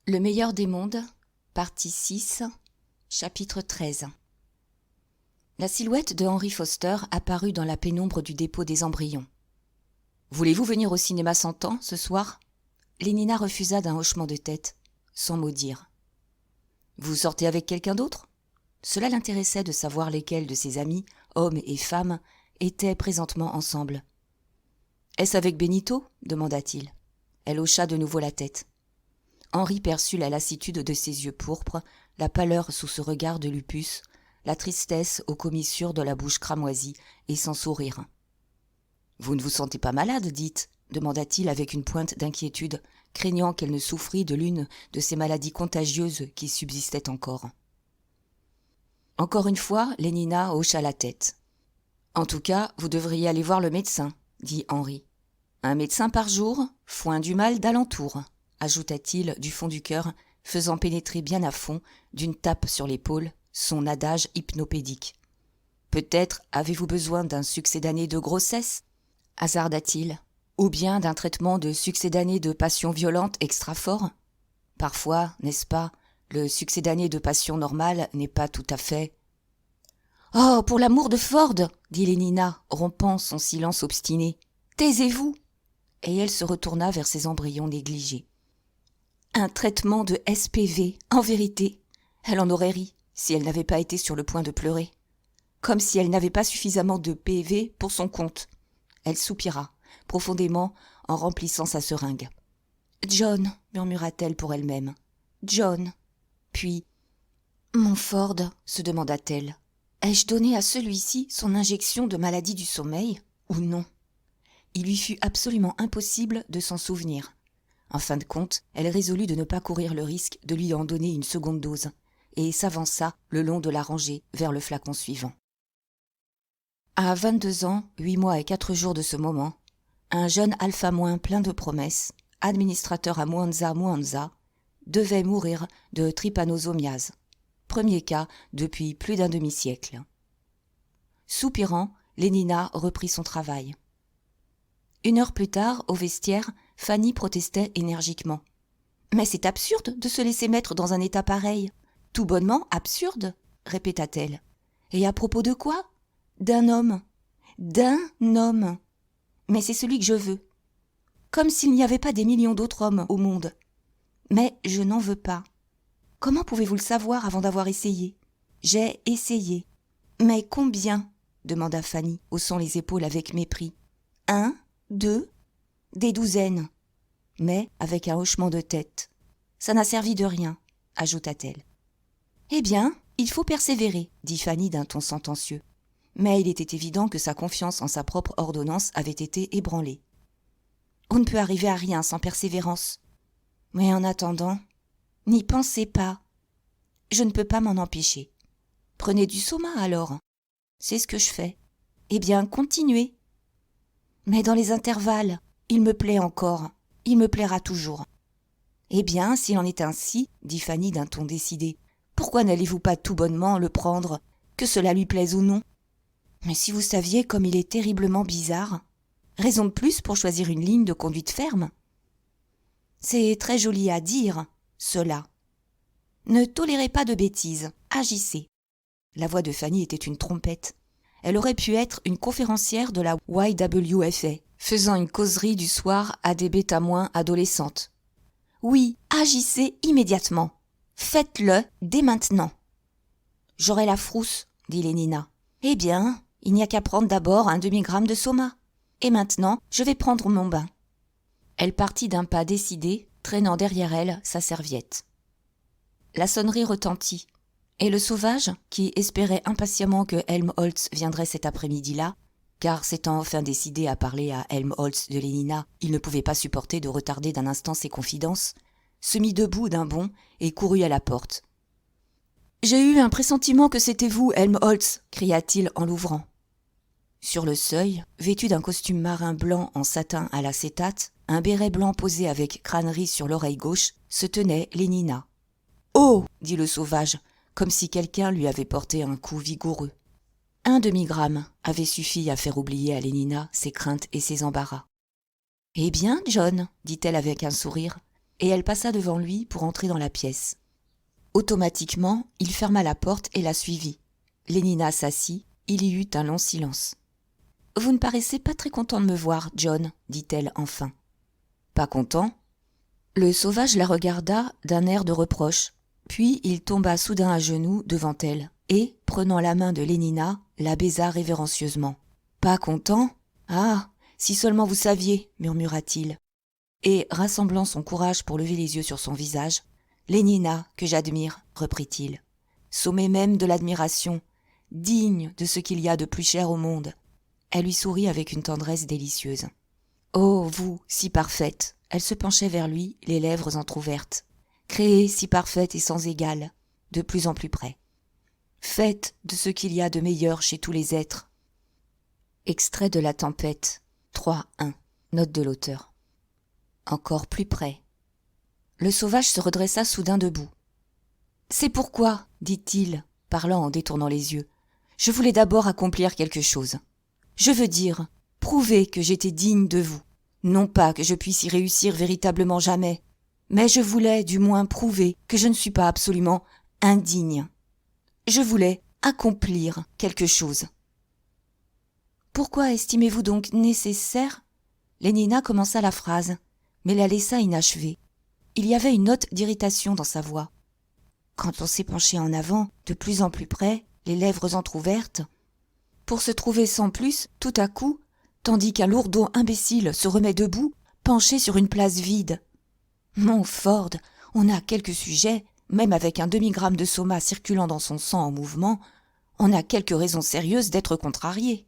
Le meilleur des mondes, partie 6, chapitre 13. La silhouette de Henry Foster apparut dans la pénombre du dépôt des embryons. « Voulez-vous venir au cinéma 100 ans, ce soir ?» Lénina refusa d'un hochement de tête, sans mot dire. « Vous sortez avec quelqu'un d'autre ?» Cela l'intéressait de savoir lesquels de ses amis, hommes et femmes, étaient présentement ensemble. « Est-ce avec Benito ?» demanda-t-il. Elle hocha de nouveau la tête. Henri perçut la lassitude de ses yeux pourpres, la pâleur sous ce regard de lupus, la tristesse aux commissures de la bouche cramoisie et sans sourire. « Vous ne vous sentez pas malade, dites ?» demanda-t-il avec une pointe d'inquiétude, craignant qu'elle ne souffrît de l'une de ces maladies contagieuses qui subsistaient encore. Encore une fois, Lénina hocha la tête. « En tout cas, vous devriez aller voir le médecin, » dit Henri. « Un médecin par jour, foin du mal d'alentour, » ajouta-t-il du fond du cœur, faisant pénétrer bien à fond, d'une tape sur l'épaule, son adage hypnopédique. « Peut-être avez-vous besoin d'un succédané de grossesse ?» hasarda-t-il, ou bien d'un traitement de succédané de passion violente extra fort. Parfois, n'est-ce pas, le succédané de passion normale n'est pas tout à fait... « Oh, pour l'amour de Ford !» dit Lénina, rompant son silence obstiné. « Taisez-vous !» Et elle se retourna vers ses embryons négligés. Un traitement de SPV, en vérité. Elle en aurait ri, si elle n'avait pas été sur le point de pleurer. Comme si elle n'avait pas suffisamment de PV pour son compte. Elle soupira, profondément, en remplissant sa seringue. « John » murmura-t-elle pour elle-même. « John » Puis « Mon Ford » se demanda-t-elle. « Ai-je donné à celui-ci son injection de maladie du sommeil ou non ?» Il lui fut absolument impossible de s'en souvenir. En fin de compte, elle résolut de ne pas courir le risque de lui en donner une seconde dose, et s'avança le long de la rangée vers le flacon suivant. À 22 ans, 8 mois et 4 jours de ce moment, un jeune alpha- plein de promesses, administrateur à Mwanza, devait mourir de trypanosomiase. Premier cas depuis plus d'un demi-siècle. Soupirant, Lénina reprit son travail. 1 heure plus tard, au vestiaire, Fanny protestait énergiquement. « Mais c'est absurde de se laisser mettre dans un état pareil. Tout bonnement absurde, répéta-t-elle. Et à propos de quoi ? D'un homme. D'un homme. Mais c'est celui que je veux. Comme s'il n'y avait pas des millions d'autres hommes au monde. Mais je n'en veux pas. Comment pouvez-vous le savoir avant d'avoir essayé ? J'ai essayé. Mais combien ? demanda Fanny, haussant les épaules avec mépris. 1, 2, des douzaines. Mais avec un hochement de tête. Ça n'a servi de rien, ajouta-t-elle. Eh bien, il faut persévérer, dit Fanny d'un ton sentencieux. Mais il était évident que sa confiance en sa propre ordonnance avait été ébranlée. On ne peut arriver à rien sans persévérance. Mais en attendant, n'y pensez pas. Je ne peux pas m'en empêcher. Prenez du soma alors. C'est ce que je fais. Eh bien, continuez. Mais dans les intervalles, il me plaît encore. Il me plaira toujours. Eh bien, s'il en est ainsi, dit Fanny d'un ton décidé, pourquoi n'allez-vous pas tout bonnement le prendre, que cela lui plaise ou non ? Mais si vous saviez comme il est terriblement bizarre, raison de plus pour choisir une ligne de conduite ferme. C'est très joli à dire, cela. Ne tolérez pas de bêtises, agissez. La voix de Fanny était une trompette. Elle aurait pu être une conférencière de la YWFA, faisant une causerie du soir à des bêta- adolescentes. Oui, agissez immédiatement. Faites-le dès maintenant. J'aurai la frousse, dit Lénina. Eh bien, il n'y a qu'à prendre d'abord un demi-gramme de soma. Et maintenant, je vais prendre mon bain. Elle partit d'un pas décidé, traînant derrière elle sa serviette. La sonnerie retentit, et le sauvage, qui espérait impatiemment que Helmholtz viendrait cet après-midi-là, car s'étant enfin décidé à parler à Helmholtz de Lénina, il ne pouvait pas supporter de retarder d'un instant ses confidences, se mit debout d'un bond et courut à la porte. « J'ai eu un pressentiment que c'était vous, Helmholtz !» cria-t-il en l'ouvrant. Sur le seuil, vêtu d'un costume marin blanc en satin à l'acétate, un béret blanc posé avec crânerie sur l'oreille gauche, se tenait Lénina. « Oh !» dit le sauvage, comme si quelqu'un lui avait porté un coup vigoureux. 1 demi-gramme avait suffi à faire oublier à Lénina ses craintes et ses embarras. « Eh bien, John, dit-elle avec un sourire, et elle passa devant lui pour entrer dans la pièce. Automatiquement, il ferma la porte et la suivit. Lénina s'assit, il y eut un long silence. « Vous ne paraissez pas très content de me voir, John, dit-elle enfin. »« Pas content ?» Le sauvage la regarda d'un air de reproche, puis il tomba soudain à genoux devant elle et, prenant la main de Lénina, la baisa révérencieusement. « Pas content ? Ah, si seulement vous saviez, murmura-t-il. Et, rassemblant son courage pour lever les yeux sur son visage, « Lénina, que j'admire, reprit-il, sommet même de l'admiration, digne de ce qu'il y a de plus cher au monde. » Elle lui sourit avec une tendresse délicieuse. « Oh, vous, si parfaite !» Elle se penchait vers lui, les lèvres entr'ouvertes. « Créée si parfaite et sans égale, de plus en plus près. Faite de ce qu'il y a de meilleur chez tous les êtres. » Extrait de La Tempête, 3.1, note de l'auteur. Encore plus près. Le sauvage se redressa soudain debout. « C'est pourquoi, dit-il, parlant en détournant les yeux, je voulais d'abord accomplir quelque chose. Je veux dire, prouver que j'étais digne de vous. Non pas que je puisse y réussir véritablement jamais, mais je voulais du moins prouver que je ne suis pas absolument indigne. Je voulais accomplir quelque chose. » « Pourquoi estimez-vous donc nécessaire ?» Lénina commença la phrase, mais la laissa inachevée. Il y avait une note d'irritation dans sa voix. Quand on s'est penché en avant, de plus en plus près, les lèvres entr'ouvertes, pour se trouver sans plus, tout à coup, tandis qu'un lourdeau imbécile se remet debout, penché sur une place vide. Mon Ford, on a quelques sujets, même avec un demi-gramme de soma circulant dans son sang en mouvement, on a quelques raisons sérieuses d'être contrarié.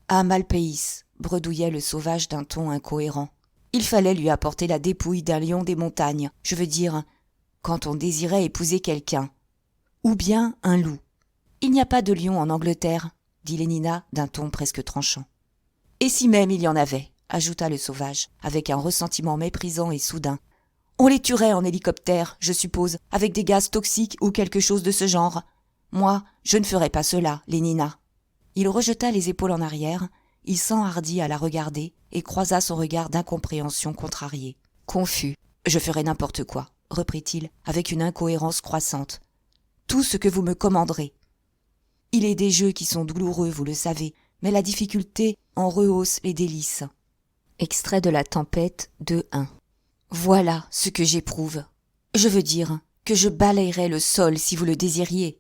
À Malpais, bredouillait le sauvage d'un ton incohérent. Il fallait lui apporter la dépouille d'un lion des montagnes, je veux dire, quand on désirait épouser quelqu'un. Ou bien un loup. Il n'y a pas de lion en Angleterre, dit Lénina d'un ton presque tranchant. Et si même il y en avait, ajouta le sauvage, avec un ressentiment méprisant et soudain. On les tuerait en hélicoptère, je suppose, avec des gaz toxiques ou quelque chose de ce genre. Moi, je ne ferais pas cela, Lénina. Il rejeta les épaules en arrière, il s'enhardit à la regarder et croisa son regard d'incompréhension contrarié. Confus, je ferai n'importe quoi, reprit-il avec une incohérence croissante. Tout ce que vous me commanderez. Il est des jeux qui sont douloureux, vous le savez, mais la difficulté en rehausse les délices. Extrait de La Tempête 2.1. Voilà ce que j'éprouve. Je veux dire que je balayerais le sol si vous le désiriez.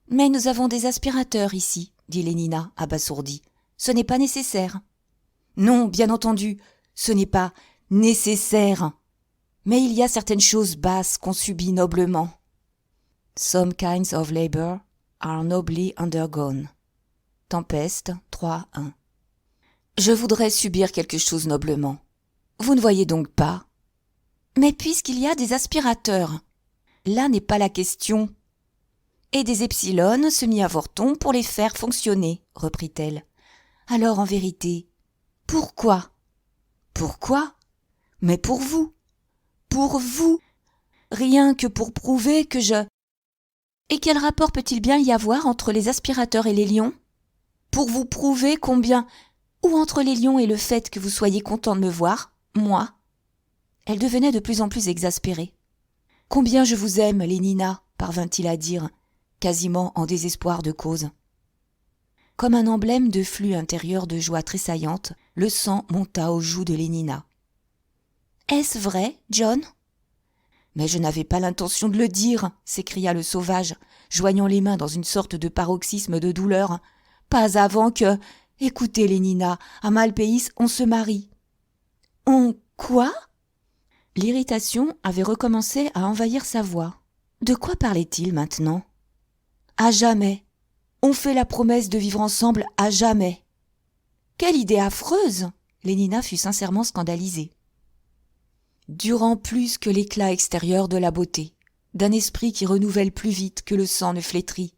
Mais nous avons des aspirateurs ici, dit Lénina, abasourdie. Ce n'est pas nécessaire. Non, bien entendu, ce n'est pas nécessaire. Mais il y a certaines choses basses qu'on subit noblement. Some kinds of labor are nobly undergone. Tempeste 3.1. Je voudrais subir quelque chose noblement. Vous ne voyez donc pas? Mais puisqu'il y a des aspirateurs, là n'est pas la question. Et des epsilones semi-avortons pour les faire fonctionner, reprit-elle. Alors en vérité, pourquoi? Pourquoi? Mais pour vous. Pour vous. Rien que pour prouver que je... Et quel rapport peut-il bien y avoir entre les aspirateurs et les lions? Pour vous prouver combien... Ou entre les lions et le fait que vous soyez content de me voir, moi? Elle devenait de plus en plus exaspérée. Combien je vous aime, Lénina, parvint-il à dire, quasiment en désespoir de cause. Comme un emblème de flux intérieur de joie tressaillante, le sang monta aux joues de Lénina. « Est-ce vrai, John ?»« Mais je n'avais pas l'intention de le dire, » s'écria le sauvage, joignant les mains dans une sorte de paroxysme de douleur. « Pas avant que... Écoutez, Lénina, à Malpais, on se marie. »« On quoi ?» L'irritation avait recommencé à envahir sa voix. De quoi parlait-il maintenant ? À jamais. On fait la promesse de vivre ensemble à jamais. Quelle idée affreuse ! Lénina fut sincèrement scandalisée. Durant plus que l'éclat extérieur de la beauté, d'un esprit qui renouvelle plus vite que le sang ne flétrit.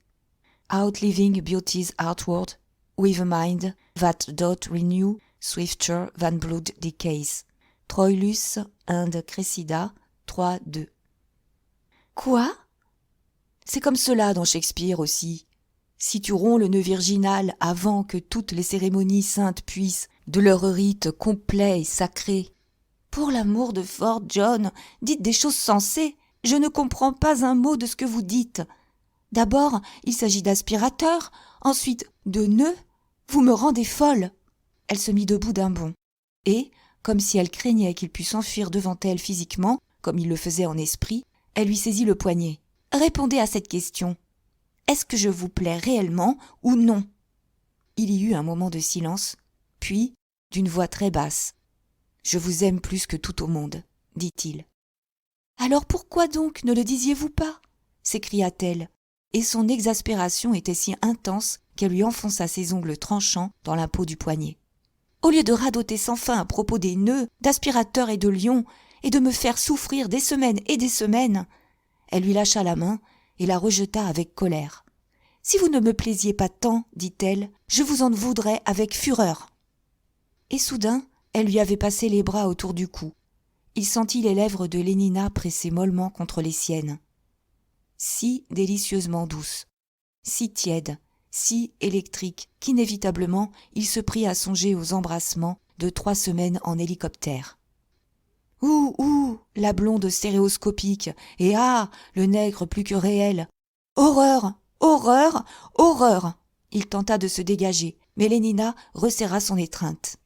Outliving beauty's outward, with a mind that doth renew swifter than blood decays. Troilus and Cressida 3.2. Quoi ? C'est comme cela dans Shakespeare aussi. Si tu romps le nœud virginal avant que toutes les cérémonies saintes puissent, de leur rite complet et sacré, Pour l'amour de Fort John, dites des choses sensées. Je ne comprends pas un mot de ce que vous dites. D'abord, il s'agit d'aspirateurs, ensuite de nœuds. Vous me rendez folle. » Elle se mit debout d'un bond. Et, comme si elle craignait qu'il pût s'enfuir devant elle physiquement, comme il le faisait en esprit, elle lui saisit le poignet. « Répondez à cette question. Est-ce que je vous plais réellement ou non ?» Il y eut un moment de silence, puis, d'une voix très basse, « Je vous aime plus que tout au monde, » dit-il. « Alors pourquoi donc ne le disiez-vous pas ?» s'écria-t-elle, et son exaspération était si intense qu'elle lui enfonça ses ongles tranchants dans la peau du poignet. « Au lieu de radoter sans fin à propos des nœuds, d'aspirateurs et de lions, et de me faire souffrir des semaines et des semaines !» Elle lui lâcha la main et la rejeta avec colère. « Si vous ne me plaisiez pas tant, dit-elle, je vous en voudrais avec fureur. » Et soudain, elle lui avait passé les bras autour du cou. Il sentit les lèvres de Lénina presser mollement contre les siennes. Si délicieusement douces, si tièdes, si électriques, qu'inévitablement il se prit à songer aux embrassements de 3 semaines en hélicoptère. Ouh, la blonde stéréoscopique, et ah, le nègre plus que réel. Horreur, horreur, horreur. Il tenta de se dégager, mais Lénina resserra son étreinte.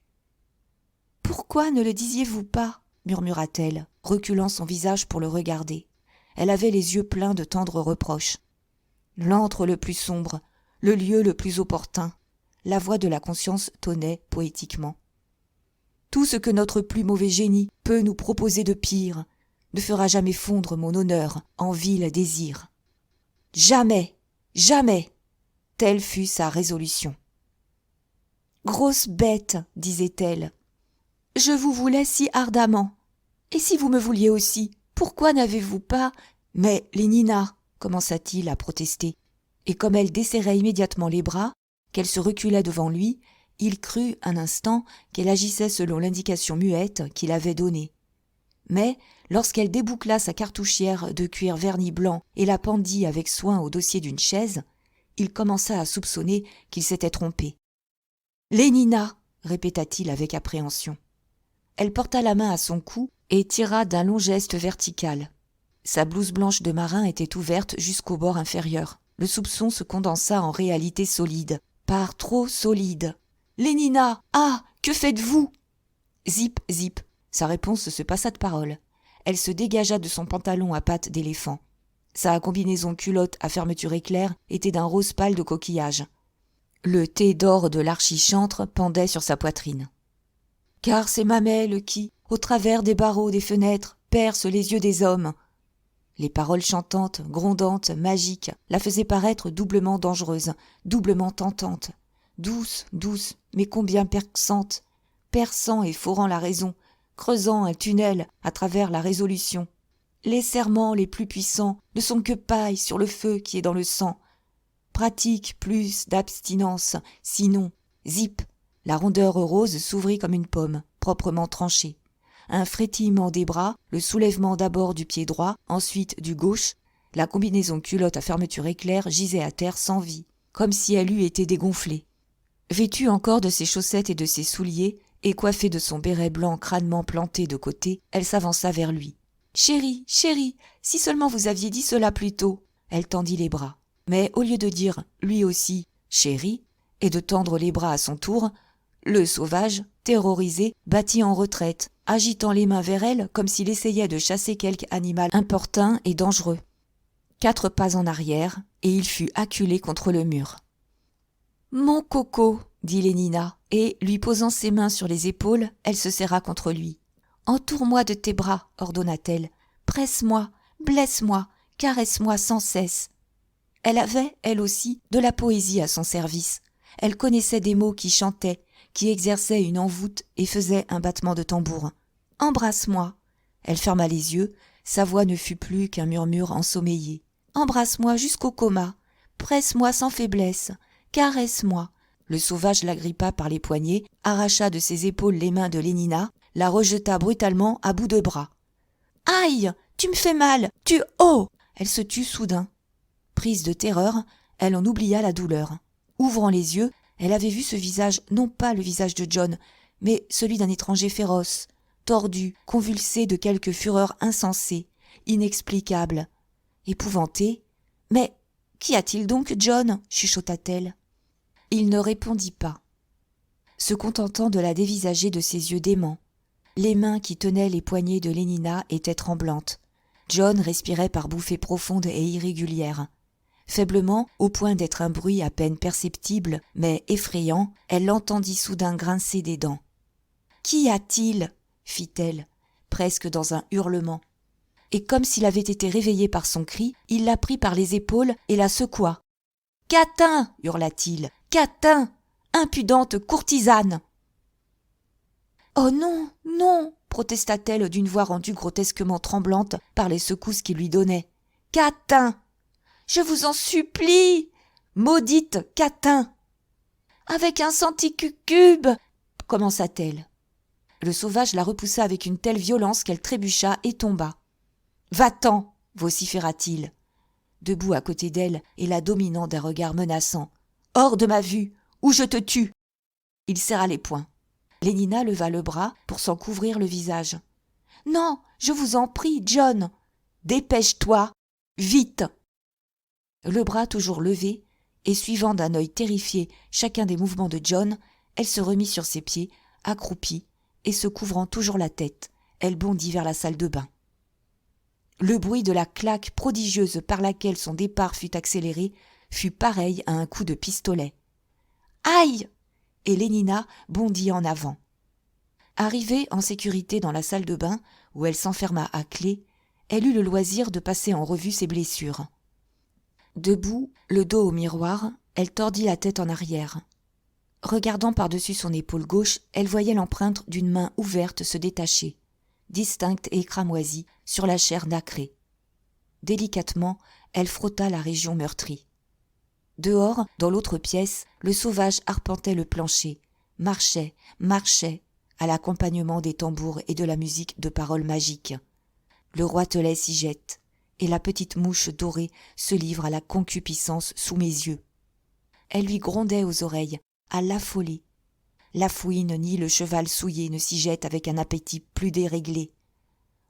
« Pourquoi ne le disiez-vous pas ?» murmura-t-elle, reculant son visage pour le regarder. Elle avait les yeux pleins de tendres reproches. L'antre le plus sombre, le lieu le plus opportun, la voix de la conscience tonnait poétiquement. Tout ce que notre plus mauvais génie peut nous proposer de pire ne fera jamais fondre mon honneur en vil désir. Jamais, jamais, telle fut sa résolution. Grosse bête, disait-elle, je vous voulais si ardemment. Et si vous me vouliez aussi, pourquoi n'avez-vous pas... Mais Lénina, commença-t-il à protester. Et comme elle desserrait immédiatement les bras, qu'elle se reculait devant lui, il crut un instant qu'elle agissait selon l'indication muette qu'il avait donnée. Mais, lorsqu'elle déboucla sa cartouchière de cuir verni blanc et la pendit avec soin au dossier d'une chaise, il commença à soupçonner qu'il s'était trompé. « Lénina !» répéta-t-il avec appréhension. Elle porta la main à son cou et tira d'un long geste vertical. Sa blouse blanche de marin était ouverte jusqu'au bord inférieur. Le soupçon se condensa en réalité solide, par trop solide. « Lénina ! Ah, que faites-vous » Zip, zip. Sa réponse se passa de parole. Elle se dégagea de son pantalon à pattes d'éléphant. Sa combinaison culotte à fermeture éclair était d'un rose pâle de coquillage. Le thé d'or de l'archichantre pendait sur sa poitrine. Car ces mamelles qui, au travers des barreaux des fenêtres, percent les yeux des hommes. Les paroles chantantes, grondantes, magiques, la faisaient paraître doublement dangereuse, doublement tentante. Douce, douce, mais combien perçante, perçant et forant la raison, creusant un tunnel à travers la résolution. Les serments les plus puissants ne sont que paille sur le feu qui est dans le sang. Pratique plus d'abstinence, sinon, zip. La rondeur rose s'ouvrit comme une pomme, proprement tranchée. Un frétillement des bras, le soulèvement d'abord du pied droit, ensuite du gauche, la combinaison culotte à fermeture éclair gisait à terre sans vie, comme si elle eût été dégonflée. Vêtue encore de ses chaussettes et de ses souliers, et coiffée de son béret blanc crânement planté de côté, elle s'avança vers lui. « Chérie, chérie, si seulement vous aviez dit cela plus tôt !» Elle tendit les bras. Mais au lieu de dire, lui aussi, « chérie !» et de tendre les bras à son tour, le sauvage, terrorisé, battit en retraite, agitant les mains vers elle comme s'il essayait de chasser quelque animal importun et dangereux. 4 pas en arrière, et il fut acculé contre le mur. « Mon coco !» dit Lénina, et, lui posant ses mains sur les épaules, elle se serra contre lui. « Entoure-moi de tes bras, ordonna-t-elle. Presse-moi, blesse-moi, caresse-moi sans cesse. » Elle avait, elle aussi, de la poésie à son service. Elle connaissait des mots qui chantaient, qui exerçaient une envoûte et faisaient un battement de tambour. « Embrasse-moi !» Elle ferma les yeux, sa voix ne fut plus qu'un murmure ensommeillé. « Embrasse-moi jusqu'au coma, presse-moi sans faiblesse, caresse-moi !» Le sauvage l'agrippa par les poignets, arracha de ses épaules les mains de Lénina, la rejeta brutalement à bout de bras. « Aïe, tu me fais mal, tu... Oh !» Elle se tut soudain. Prise de terreur, elle en oublia la douleur. Ouvrant les yeux, elle avait vu ce visage, non pas le visage de John, mais celui d'un étranger féroce, tordue, convulsée de quelque fureur insensée, inexplicable. Épouvantée, « Mais qu'y a-t-il donc, John ?» chuchota-t-elle. Il ne répondit pas, se contentant de la dévisager de ses yeux déments. Les mains qui tenaient les poignets de Lénina étaient tremblantes. John respirait par bouffées profondes et irrégulières. Faiblement, au point d'être un bruit à peine perceptible, mais effrayant, elle l'entendit soudain grincer des dents. « Qu'y a-t-il » fit-elle, presque dans un hurlement. Et comme s'il avait été réveillé par son cri, il la prit par les épaules et la secoua. « Catin » hurla-t-il. « Catin ! Impudente courtisane !»« Oh non, non !» protesta-t-elle d'une voix rendue grotesquement tremblante par les secousses qu'il lui donnait. « Catin ! Je vous en supplie ! Maudite catin !»« Avec un centicucube !» commença-t-elle. Le sauvage la repoussa avec une telle violence qu'elle trébucha et tomba. « Va-t'en !» vociféra-t-il, debout à côté d'elle et la dominant d'un regard menaçant. « Hors de ma vue, ou je te tue !» Il serra les poings. Lénina leva le bras pour s'en couvrir le visage. « Non, je vous en prie, John ! Dépêche-toi, vite !» Le bras toujours levé, et suivant d'un œil terrifié chacun des mouvements de John, elle se remit sur ses pieds, accroupie, et se couvrant toujours la tête, elle bondit vers la salle de bain. Le bruit de la claque prodigieuse par laquelle son départ fut accéléré fut pareil à un coup de pistolet. « Aïe !» et Lénina bondit en avant. Arrivée en sécurité dans la salle de bain, où elle s'enferma à clé, elle eut le loisir de passer en revue ses blessures. Debout, le dos au miroir, elle tordit la tête en arrière. Regardant par-dessus son épaule gauche, elle voyait l'empreinte d'une main ouverte se détacher, distincte et cramoisie, sur la chair nacrée. Délicatement, elle frotta la région meurtrie. Dehors, dans l'autre pièce, le sauvage arpentait le plancher, marchait, à l'accompagnement des tambours et de la musique de paroles magiques. Le roitelet s'y jette, et la petite mouche dorée se livre à la concupiscence sous mes yeux. Elle lui grondait aux oreilles, à l'affoler. La fouine ni le cheval souillé ne s'y jettent avec un appétit plus déréglé.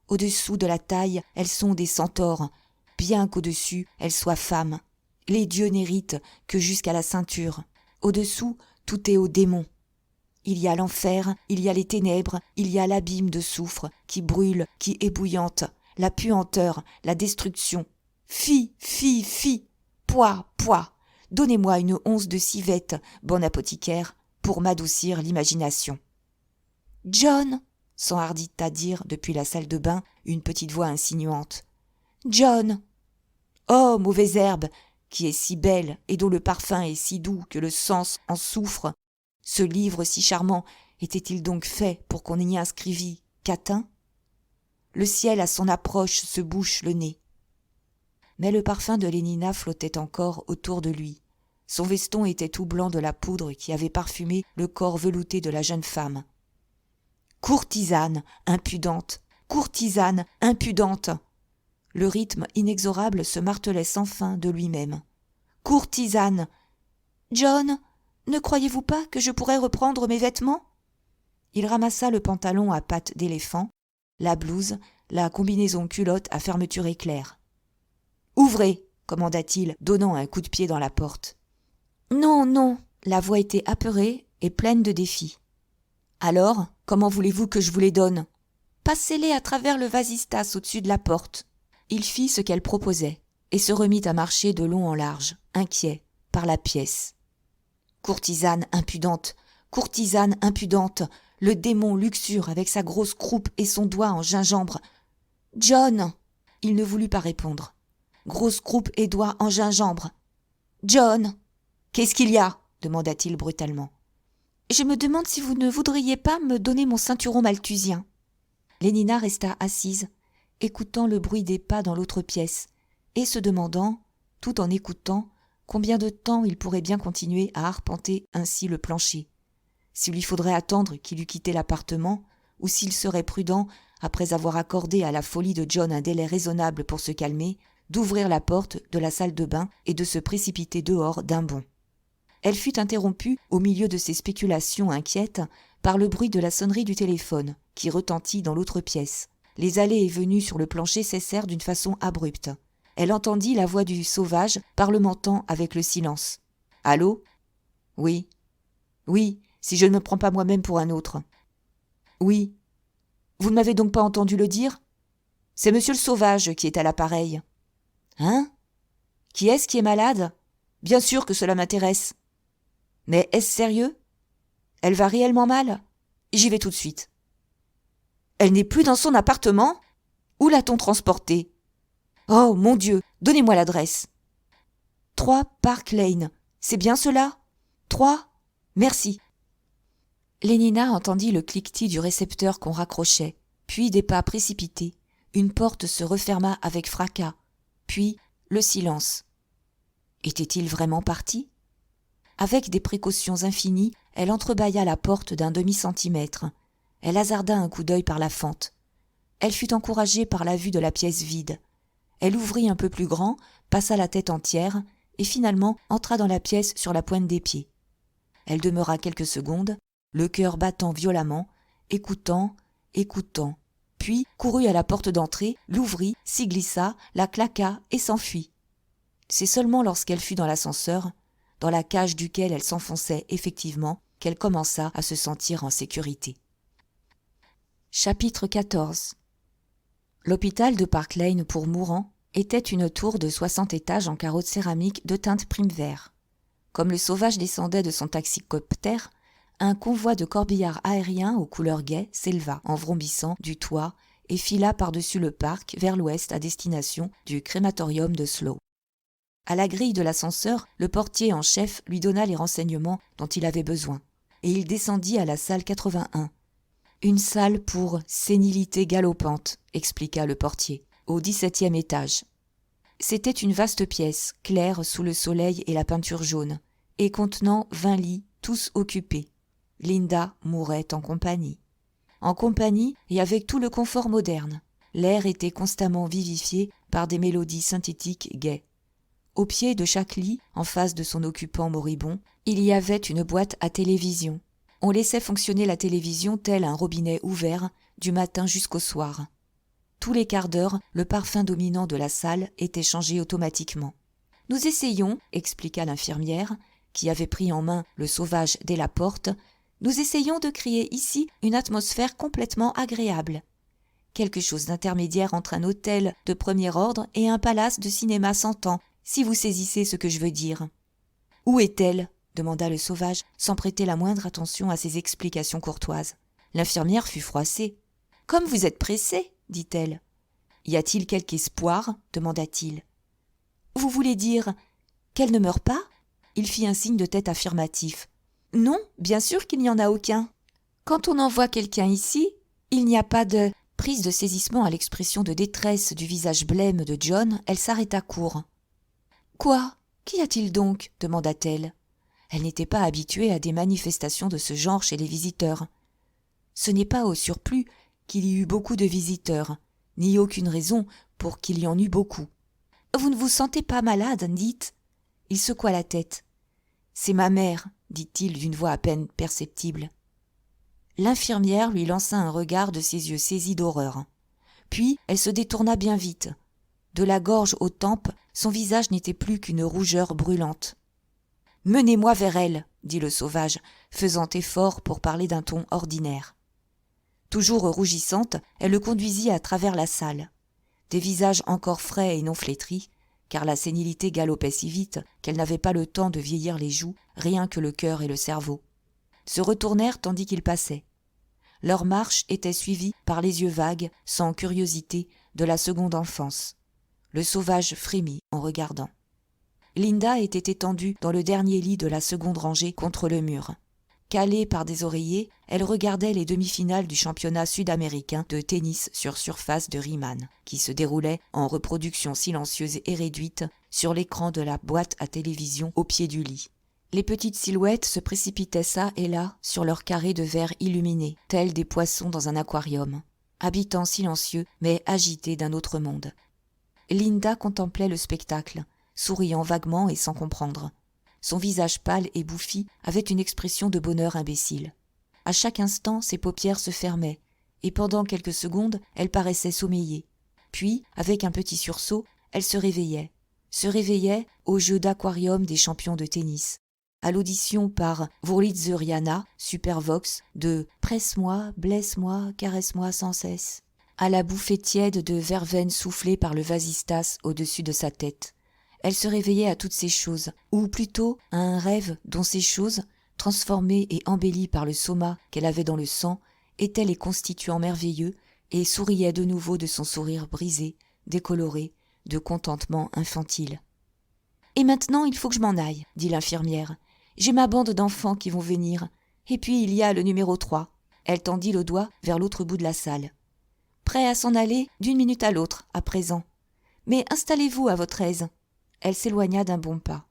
Au-dessous de la taille, elles sont des centaures, bien qu'au-dessus, elles soient femmes. Les dieux n'héritent que jusqu'à la ceinture. Au-dessous, tout est aux démons. Il y a l'enfer, il y a les ténèbres, il y a l'abîme de soufre qui brûle, qui ébouillante, la puanteur, la destruction. Fi, poids, donnez-moi une once de civette, bon apothicaire, pour m'adoucir l'imagination. « John !» s'enhardit à dire depuis la salle de bain une petite voix insinuante. « John !»« Oh, mauvaise herbe, qui est si belle et dont le parfum est si doux que le sens en souffre. Ce livre si charmant était-il donc fait pour qu'on y inscrivît Catin ? Le ciel à son approche se bouche le nez. » Mais le parfum de Lénina flottait encore autour de lui. Son veston était tout blanc de la poudre qui avait parfumé le corps velouté de la jeune femme. « Courtisane impudente ! Courtisane impudente !» Le rythme inexorable se martelait sans fin de lui-même. « Courtisane ! John, ne croyez-vous pas que je pourrais reprendre mes vêtements ?» Il ramassa le pantalon à pattes d'éléphant, la blouse, la combinaison culotte à fermeture éclair. « Ouvrez !» commanda-t-il, donnant un coup de pied dans la porte. « Non, non !» La voix était apeurée et pleine de défi. « Alors, comment voulez-vous que je vous les donne ? Passez-les à travers le vasistas au-dessus de la porte. » Il fit ce qu'elle proposait et se remit à marcher de long en large, inquiet, par la pièce. « Courtisane impudente, le démon luxure avec sa grosse croupe et son doigt en gingembre. John !» Il ne voulut pas répondre. « Grosse croupe et doigt en gingembre. John !»« Qu'est-ce qu'il y a ?» demanda-t-il brutalement. « Je me demande si vous ne voudriez pas me donner mon ceinturon malthusien. » Lénina resta assise, écoutant le bruit des pas dans l'autre pièce, et se demandant, tout en écoutant, combien de temps il pourrait bien continuer à arpenter ainsi le plancher. S'il lui faudrait attendre qu'il eût quitté l'appartement, ou s'il serait prudent, après avoir accordé à la folie de John un délai raisonnable pour se calmer, d'ouvrir la porte de la salle de bain et de se précipiter dehors d'un bond. Elle fut interrompue au milieu de ses spéculations inquiètes par le bruit de la sonnerie du téléphone, qui retentit dans l'autre pièce. Les allées et venues sur le plancher cessèrent d'une façon abrupte. Elle entendit la voix du sauvage parlementant avec le silence. « Allô ? Oui. Oui, si je ne me prends pas moi-même pour un autre. Oui. Vous ne m'avez donc pas entendu le dire ? C'est monsieur le sauvage qui est à l'appareil. Hein ? Qui est-ce qui est malade ? Bien sûr que cela m'intéresse. Mais est-ce sérieux ? Elle va réellement mal ? J'y vais tout de suite. Elle n'est plus dans son appartement ? Où l'a-t-on transportée ? Oh, mon Dieu, donnez-moi l'adresse. 3 Park Lane, c'est bien cela ? 3 ? Merci. Lénina entendit le cliquetis du récepteur qu'on raccrochait, puis des pas précipités. Une porte se referma avec fracas, puis le silence. Était-il vraiment parti ? Avec des précautions infinies, elle entrebâilla la porte d'un demi-centimètre. Elle hasarda un coup d'œil par la fente. Elle fut encouragée par la vue de la pièce vide. Elle ouvrit un peu plus grand, passa la tête entière, et finalement entra dans la pièce sur la pointe des pieds. Elle demeura quelques secondes, le cœur battant violemment, écoutant, puis courut à la porte d'entrée, l'ouvrit, s'y glissa, la claqua et s'enfuit. C'est seulement lorsqu'elle fut dans l'ascenseur, dans la cage duquel elle s'enfonçait effectivement, qu'elle commença à se sentir en sécurité. Chapitre 14. L'hôpital de Park Lane pour mourants était une tour de 60 étages en carreaux de céramique de teinte prime vert. Comme le sauvage descendait de son taxicoptère, un convoi de corbillards aériens aux couleurs gaies s'éleva en vrombissant du toit et fila par-dessus le parc vers l'ouest à destination du crématorium de Slough. À la grille de l'ascenseur, le portier en chef lui donna les renseignements dont il avait besoin, et il descendit à la salle 81. « Une salle pour sénilité galopante », expliqua le portier, au 17e étage. C'était une vaste pièce, claire sous le soleil et la peinture jaune, et contenant 20 lits, tous occupés. Linda mourait en compagnie. En compagnie et avec tout le confort moderne. L'air était constamment vivifié par des mélodies synthétiques gaies. Au pied de chaque lit, en face de son occupant moribond, il y avait une boîte à télévision. On laissait fonctionner la télévision tel un robinet ouvert du matin jusqu'au soir. Tous les quarts d'heure, le parfum dominant de la salle était changé automatiquement. « Nous essayons, » expliqua l'infirmière, qui avait pris en main le sauvage dès la porte, « nous essayons de créer ici une atmosphère complètement agréable. Quelque chose d'intermédiaire entre un hôtel de premier ordre et un palace de cinéma s'entend, si vous saisissez ce que je veux dire. »« Où est-elle » demanda le sauvage, sans prêter la moindre attention à ses explications courtoises. L'infirmière fut froissée. « Comme vous êtes pressé, dit-elle. « Y a-t-il quelque espoir » demanda-t-il. « Vous voulez dire qu'elle ne meurt pas ?» Il fit un signe de tête affirmatif. « Non, bien sûr qu'il n'y en a aucun. Quand on envoie quelqu'un ici, il n'y a pas de... » Prise de saisissement à l'expression de détresse du visage blême de John, elle s'arrêta court. « Quoi ? Qu'y a-t-il donc » demanda-t-elle. Elle n'était pas habituée à des manifestations de ce genre chez les visiteurs. Ce n'est pas au surplus qu'il y eut beaucoup de visiteurs, ni aucune raison pour qu'il y en eût beaucoup. « Vous ne vous sentez pas malade, dites ?» Il secoua la tête. « C'est ma mère, » dit-il d'une voix à peine perceptible. L'infirmière lui lança un regard de ses yeux saisis d'horreur. Puis elle se détourna bien vite. De la gorge aux tempes, son visage n'était plus qu'une rougeur brûlante. « Menez-moi vers elle, » dit le sauvage, faisant effort pour parler d'un ton ordinaire. Toujours rougissante, elle le conduisit à travers la salle. Des visages encore frais et non flétris, car la sénilité galopait si vite qu'elle n'avait pas le temps de vieillir les joues, rien que le cœur et le cerveau, se retournèrent tandis qu'il passait. Leur marche était suivie par les yeux vagues, sans curiosité, de la seconde enfance. Le sauvage frémit en regardant. Linda était étendue dans le dernier lit de la seconde rangée contre le mur. Calée par des oreillers, elle regardait les demi-finales du championnat sud-américain de tennis sur surface de Riemann, qui se déroulait en reproduction silencieuse et réduite sur l'écran de la boîte à télévision au pied du lit. Les petites silhouettes se précipitaient çà et là sur leurs carrés de verre illuminés, tels des poissons dans un aquarium, habitants silencieux mais agités d'un autre monde. Linda contemplait le spectacle, souriant vaguement et sans comprendre. Son visage pâle et bouffi avait une expression de bonheur imbécile. À chaque instant, ses paupières se fermaient, et pendant quelques secondes, elle paraissait sommeiller. Puis, avec un petit sursaut, elle se réveillait au jeu d'aquarium des champions de tennis, à l'audition par Wurlitzer-Jana, Supervox, de « Presse-moi, blesse-moi, caresse-moi sans cesse », à la bouffée tiède de verveine soufflée par le vasistas au-dessus de sa tête. Elle se réveillait à toutes ces choses, ou plutôt à un rêve dont ces choses, transformées et embellies par le soma qu'elle avait dans le sang, étaient les constituants merveilleux et souriait de nouveau de son sourire brisé, décoloré, de contentement infantile. « Et maintenant, il faut que je m'en aille, » dit l'infirmière. « J'ai ma bande d'enfants qui vont venir. Et puis il y a le numéro 3. » Elle tendit le doigt vers l'autre bout de la salle. « Prêt à s'en aller d'une minute à l'autre, à présent. Mais installez-vous à votre aise. » Elle s'éloigna d'un bon pas.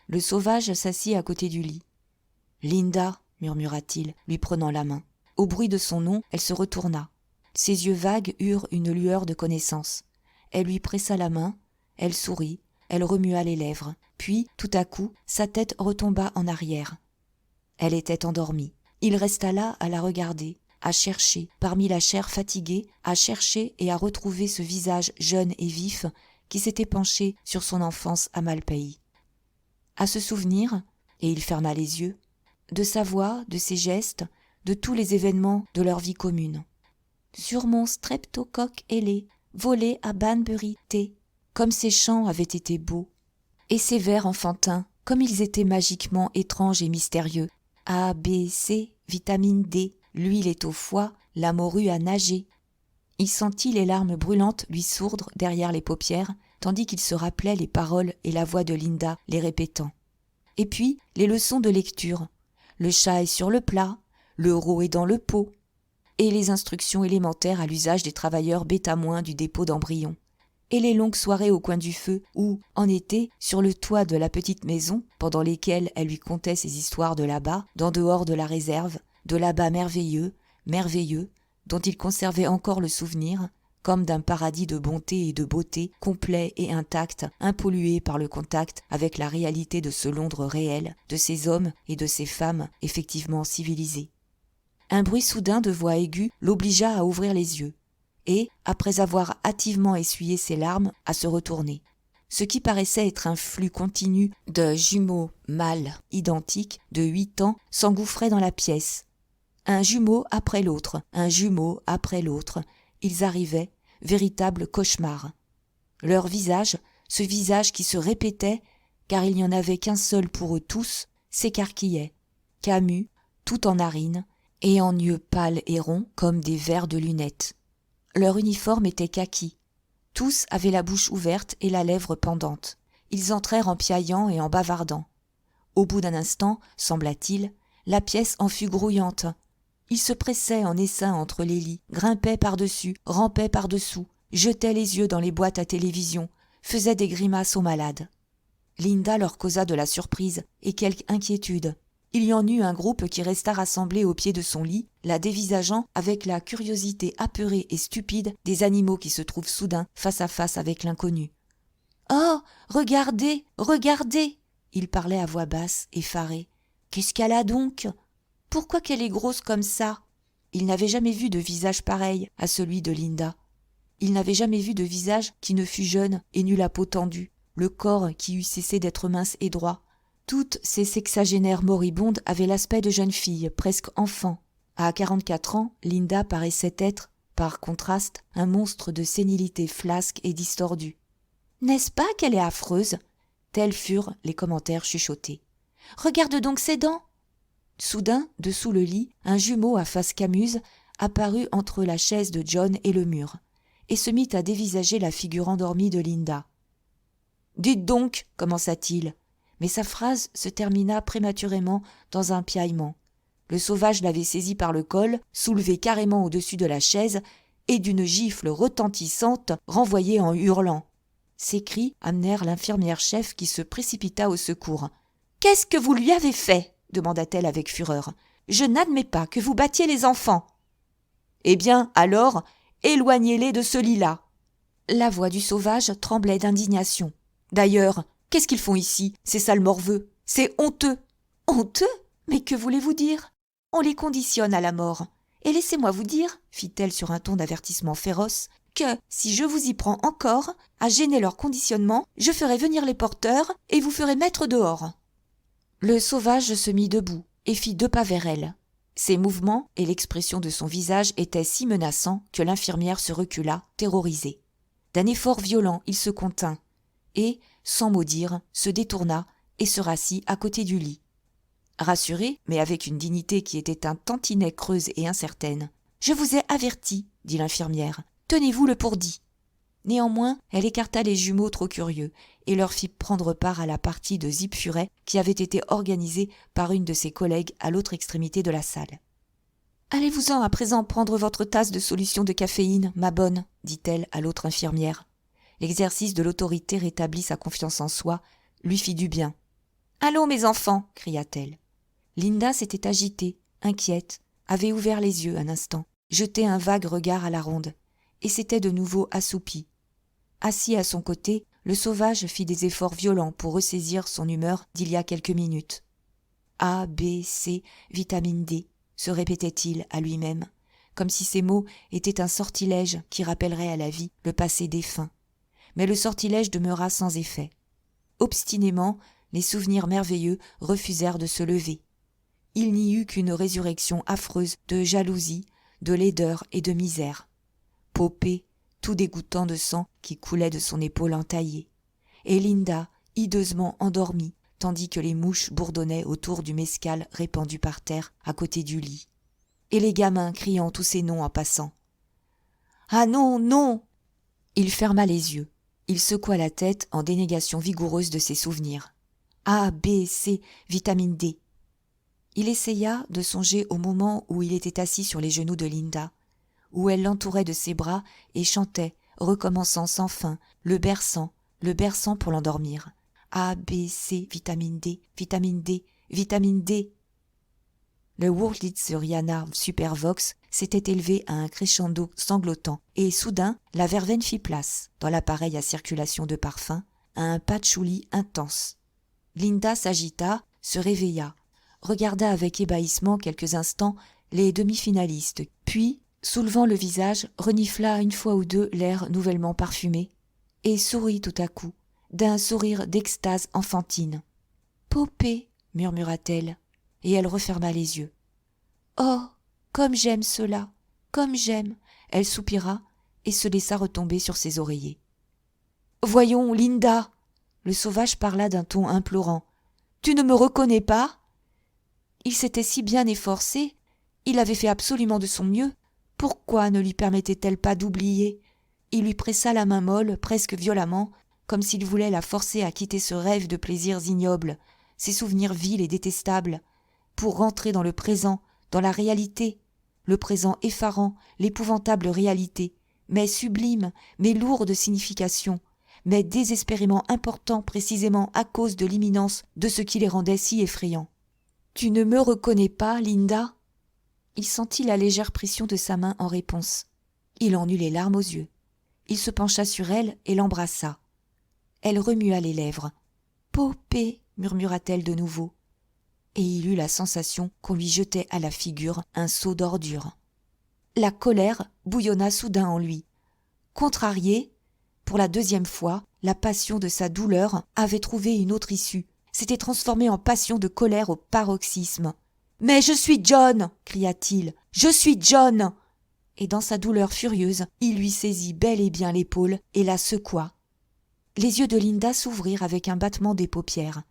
Le sauvage s'assit à côté du lit. « Linda » murmura-t-il, lui prenant la main. Au bruit de son nom, elle se retourna. Ses yeux vagues eurent une lueur de connaissance. Elle lui pressa la main, elle sourit, elle remua les lèvres, puis, tout à coup, sa tête retomba en arrière. Elle était endormie. Il resta là à la regarder, à chercher, parmi la chair fatiguée, à chercher et à retrouver ce visage jeune et vif qui s'était penché sur son enfance à Malpaï. À se souvenir, et il ferma les yeux, de sa voix, de ses gestes, de tous les événements de leur vie commune. Sur mon streptocoque ailé, volé à Banbury T, comme ces chants avaient été beaux, et ces vers enfantins, comme ils étaient magiquement étranges et mystérieux. A, B, C, vitamine D, l'huile est au foie, la morue a nagé. Il sentit les larmes brûlantes lui sourdre derrière les paupières, tandis qu'il se rappelait les paroles et la voix de Linda les répétant. Et puis, les leçons de lecture. Le chat est sur le plat, l'euro est dans le pot. Et les instructions élémentaires à l'usage des travailleurs bêta- du dépôt d'embryons. Et les longues soirées au coin du feu où, en été, sur le toit de la petite maison, pendant lesquelles elle lui contait ses histoires de là-bas, d'en dehors de la réserve, de là-bas merveilleux, dont il conservait encore le souvenir, comme d'un paradis de bonté et de beauté, complet et intact, impollué par le contact avec la réalité de ce Londres réel, de ces hommes et de ces femmes effectivement civilisés. Un bruit soudain de voix aiguë l'obligea à ouvrir les yeux, et, après avoir hâtivement essuyé ses larmes, à se retourner. Ce qui paraissait être un flux continu de jumeaux mâles identiques de 8 ans s'engouffrait dans la pièce. Un jumeau après l'autre, ils arrivaient, véritable cauchemar. Leur visage, ce visage qui se répétait, car il n'y en avait qu'un seul pour eux tous, s'écarquillait, camus, tout en narines, et en yeux pâles et ronds comme des verres de lunettes. Leur uniforme était kaki. Tous avaient la bouche ouverte et la lèvre pendante. Ils entrèrent en piaillant et en bavardant. Au bout d'un instant, sembla-t-il, la pièce en fut grouillante. Ils se pressaient en essaim entre les lits, grimpaient par-dessus, rampaient par-dessous, jetaient les yeux dans les boîtes à télévision, faisaient des grimaces aux malades. Linda leur causa de la surprise et quelque inquiétude. Il y en eut un groupe qui resta rassemblé au pied de son lit, la dévisageant avec la curiosité apeurée et stupide des animaux qui se trouvent soudain face à face avec l'inconnu. « Oh, regardez, regardez !» Il parlait à voix basse, effaré. « Qu'est-ce qu'elle a donc ? Pourquoi qu'elle est grosse comme ça ?» Il n'avait jamais vu de visage pareil à celui de Linda. Il n'avait jamais vu de visage qui ne fût jeune et n'eût la peau tendue, le corps qui eût cessé d'être mince et droit. Toutes ces sexagénaires moribondes avaient l'aspect de jeunes filles, presque enfants. À 44 ans, Linda paraissait être, par contraste, un monstre de sénilité flasque et distordue. « N'est-ce pas qu'elle est affreuse ?» Tels furent les commentaires chuchotés. « Regarde donc ses dents !» Soudain, dessous le lit, un jumeau à face camuse apparut entre la chaise de John et le mur, et se mit à dévisager la figure endormie de Linda. « Dites donc !» commença-t-il. Mais sa phrase se termina prématurément dans un piaillement. Le sauvage l'avait saisi par le col, soulevé carrément au-dessus de la chaise, et d'une gifle retentissante renvoyé en hurlant. Ces cris amenèrent l'infirmière-chef qui se précipita au secours. « Qu'est-ce que vous lui avez fait ?» demanda-t-elle avec fureur. « Je n'admets pas que vous battiez les enfants. »« Eh bien, alors, éloignez-les de ce lit-là. » La voix du sauvage tremblait d'indignation. « D'ailleurs, qu'est-ce qu'ils font ici, ces sales morveux ? C'est honteux !»« Honteux ? Mais que voulez-vous dire ? on les conditionne à la mort. Et laissez-moi vous dire, fit-elle sur un ton d'avertissement féroce, que, si je vous y prends encore, à gêner leur conditionnement, je ferai venir les porteurs et vous ferai mettre dehors. » Le sauvage se mit debout et fit 2 pas vers elle. Ses mouvements et l'expression de son visage étaient si menaçants que l'infirmière se recula, terrorisée. D'un effort violent, il se contint et, sans mot dire, se détourna et se rassit à côté du lit. Rassurée, mais avec une dignité qui était un tantinet creuse et incertaine, « Je vous ai averti, dit l'infirmière. Tenez-vous-le pour dit. » Néanmoins, elle écarta les jumeaux trop curieux et leur fit prendre part à la partie de Zip Furet qui avait été organisée par une de ses collègues à l'autre extrémité de la salle. « Allez-vous-en à présent prendre votre tasse de solution de caféine, ma bonne, dit-elle à l'autre infirmière. L'exercice de l'autorité rétablit sa confiance en soi, lui fit du bien. « Allons, mes enfants » cria-t-elle. Linda s'était agitée, inquiète, avait ouvert les yeux un instant, jeté un vague regard à la ronde, et s'était de nouveau assoupie. Assis à son côté, le sauvage fit des efforts violents pour ressaisir son humeur d'il y a quelques minutes. « A, B, C, vitamine D », se répétait-il à lui-même, comme si ces mots étaient un sortilège qui rappellerait à la vie le passé défunt. Mais le sortilège demeura sans effet. Obstinément, les souvenirs merveilleux refusèrent de se lever. Il n'y eut qu'une résurrection affreuse de jalousie, de laideur et de misère. Poppée, tout dégoûtant de sang qui coulait de son épaule entaillée, et Linda, hideusement endormie, tandis que les mouches bourdonnaient autour du mescal répandu par terre à côté du lit. Et les gamins criant tous ces noms en passant. « Ah non, non !» Il ferma les yeux. Il secoua la tête en dénégation vigoureuse de ses souvenirs. A, B, C, vitamine D. Il essaya de songer au moment où il était assis sur les genoux de Linda, où elle l'entourait de ses bras et chantait, recommençant sans fin, le berçant pour l'endormir. A, B, C, vitamine D, vitamine D, vitamine D. Le Wurlitzeriana Supervox s'était élevé à un crescendo sanglotant, et soudain la verveine fit place, dans l'appareil à circulation de parfum, à un patchouli intense. Linda s'agita, se réveilla, regarda avec ébahissement quelques instants les demi-finalistes, puis, soulevant le visage, renifla une fois ou deux l'air nouvellement parfumé, et sourit tout à coup, d'un sourire d'extase enfantine. « Poppée » murmura-t-elle, et elle referma les yeux. « Oh, comme j'aime cela, comme j'aime !» Elle soupira et se laissa retomber sur ses oreillers. « Voyons, Linda !» Le sauvage parla d'un ton implorant. « Tu ne me reconnais pas ?» Il s'était si bien efforcé, il avait fait absolument de son mieux. Pourquoi ne lui permettait-elle pas d'oublier ? Il lui pressa la main molle, presque violemment, comme s'il voulait la forcer à quitter ce rêve de plaisirs ignobles, ces souvenirs vils et détestables, pour rentrer dans le présent, dans la réalité, le présent effarant, l'épouvantable réalité, mais sublime, mais lourde de signification, mais désespérément important précisément à cause de l'imminence de ce qui les rendait si effrayants. « Tu ne me reconnais pas, Linda ?» Il sentit la légère pression de sa main en réponse. Il en eut les larmes aux yeux. Il se pencha sur elle et l'embrassa. Elle remua les lèvres. « Poppée » murmura-t-elle de nouveau. Et il eut la sensation qu'on lui jetait à la figure un seau d'ordure. La colère bouillonna soudain en lui. Contrarié, pour la 2e fois, la passion de sa douleur avait trouvé une autre issue, s'était transformée en passion de colère au paroxysme. « Mais je suis John !» cria-t-il. « Je suis John !» Et dans sa douleur furieuse, il lui saisit bel et bien l'épaule et la secoua. Les yeux de Linda s'ouvrirent avec un battement des paupières.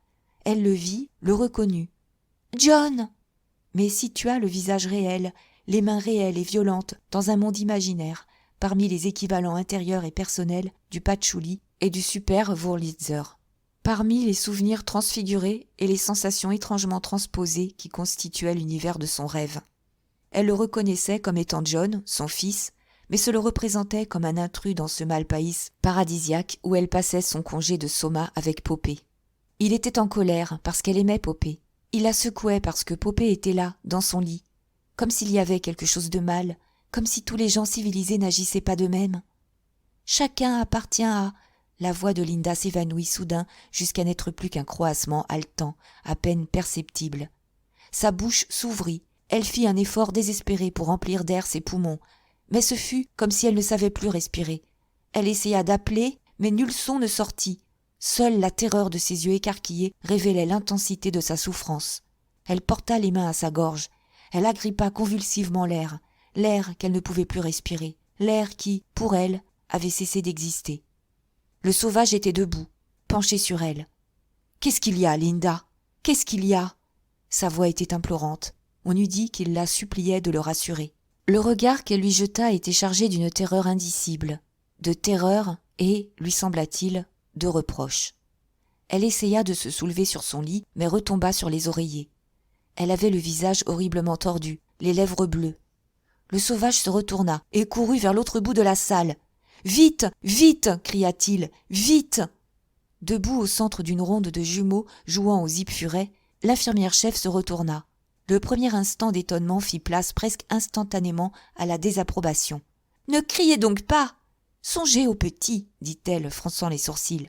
Elle le vit, le reconnut. « John !» Mais situa le visage réel, les mains réelles et violentes dans un monde imaginaire, parmi les équivalents intérieurs et personnels du patchouli et du super Wurlitzer, parmi les souvenirs transfigurés et les sensations étrangement transposées qui constituaient l'univers de son rêve. Elle le reconnaissait comme étant John, son fils, mais se le représentait comme un intrus dans ce Malpaïs paradisiaque où elle passait son congé de Soma avec Poppée. Il était en colère parce qu'elle aimait Poppée. Il la secouait parce que Poppée était là, dans son lit, comme s'il y avait quelque chose de mal, comme si tous les gens civilisés n'agissaient pas de même. Chacun appartient à... La voix de Linda s'évanouit soudain jusqu'à n'être plus qu'un croassement haletant, à peine perceptible. Sa bouche s'ouvrit Elle fit un effort désespéré pour remplir d'air ses poumons, mais ce fut comme si elle ne savait plus respirer. Elle essaya d'appeler, mais nul son ne sortit. Seule la terreur de ses yeux écarquillés révélait l'intensité de sa souffrance. Elle porta les mains à sa gorge. Elle agrippa convulsivement l'air qu'elle ne pouvait plus respirer, l'air qui, pour elle, avait cessé d'exister. Le sauvage était debout, penché sur elle. « Qu'est-ce qu'il y a, Linda ? Qu'est-ce qu'il y a ?» Sa voix était implorante. On eût dit qu'il la suppliait de le rassurer. Le regard qu'elle lui jeta était chargé d'une terreur indicible. De terreur et, lui sembla-t-il, de reproche. Elle essaya de se soulever sur son lit, mais retomba sur les oreillers. Elle avait le visage horriblement tordu, les lèvres bleues. Le sauvage se retourna et courut vers l'autre bout de la salle. « Vite, vite !» cria-t-il. « Vite !» Debout au centre d'une ronde de jumeaux jouant aux zip-furets, l'infirmière-chef se retourna. Le premier instant d'étonnement fit place presque instantanément à la désapprobation. « Ne criez donc pas ! Songez aux petits, dit-elle, fronçant les sourcils.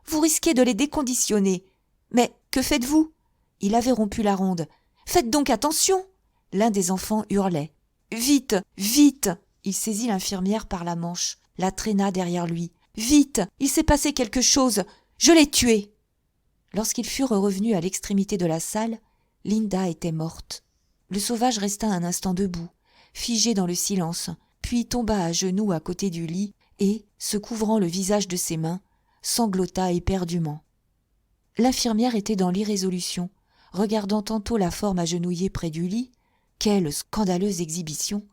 Vous risquez de les déconditionner. Mais que faites-vous ? Il avait rompu la ronde. Faites donc attention ! L'un des enfants hurlait. Vite, vite ! Il saisit l'infirmière par la manche, la traîna derrière lui. Vite, il s'est passé quelque chose. Je l'ai tué. Lorsqu'ils furent revenus à l'extrémité de la salle, Linda était morte. Le sauvage resta un instant debout, figé dans le silence, puis tomba à genoux à côté du lit et, se couvrant le visage de ses mains, sanglota éperdument. L'infirmière était dans l'irrésolution, regardant tantôt la forme agenouillée près du lit, quelle scandaleuse exhibition,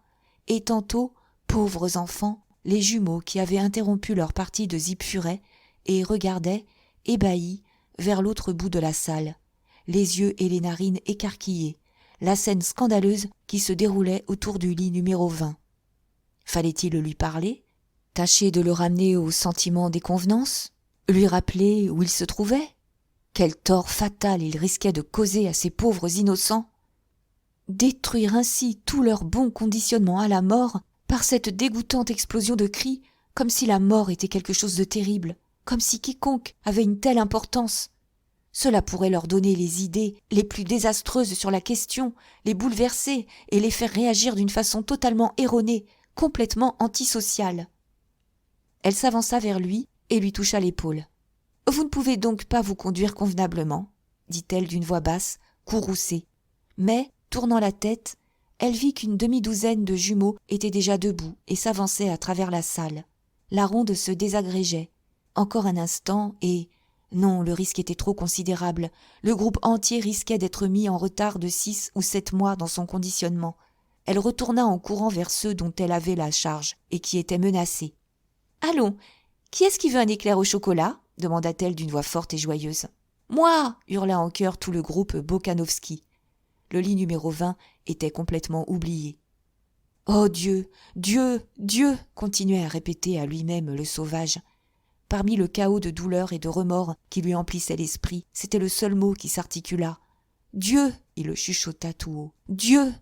et tantôt, pauvres enfants, les jumeaux qui avaient interrompu leur partie de zip-furet et regardaient, ébahis, vers l'autre bout de la salle, les yeux et les narines écarquillés, la scène scandaleuse qui se déroulait autour du lit numéro 20. Fallait-il lui parler ? Tâcher de le ramener au sentiment des convenances ? Lui rappeler où il se trouvait ? Quel tort fatal il risquait de causer à ces pauvres innocents ? Détruire ainsi tout leur bon conditionnement à la mort par cette dégoûtante explosion de cris, comme si la mort était quelque chose de terrible, comme si quiconque avait une telle importance. Cela pourrait leur donner les idées les plus désastreuses sur la question, les bouleverser et les faire réagir d'une façon totalement erronée, complètement antisociale. Elle s'avança vers lui et lui toucha l'épaule. « Vous ne pouvez donc pas vous conduire convenablement ?» dit-elle d'une voix basse, courroucée. Mais, tournant la tête, elle vit qu'une demi-douzaine de jumeaux étaient déjà debout et s'avançaient à travers la salle. La ronde se désagrégeait. Encore un instant et... Non, le risque était trop considérable. Le groupe entier risquait d'être mis en retard de 6 ou 7 mois dans son conditionnement. Elle retourna en courant vers ceux dont elle avait la charge et qui étaient menacés. « Allons, qui est-ce qui veut un éclair au chocolat ?» demanda-t-elle d'une voix forte et joyeuse. « Moi !» hurla en chœur tout le groupe Bokanovski. Le lit numéro 20 était complètement oublié. « Oh Dieu, Dieu, Dieu !» continuait à répéter à lui-même le sauvage. Parmi le chaos de douleur et de remords qui lui emplissait l'esprit, c'était le seul mot qui s'articula. « Dieu !» il le chuchota tout haut. « Dieu !»«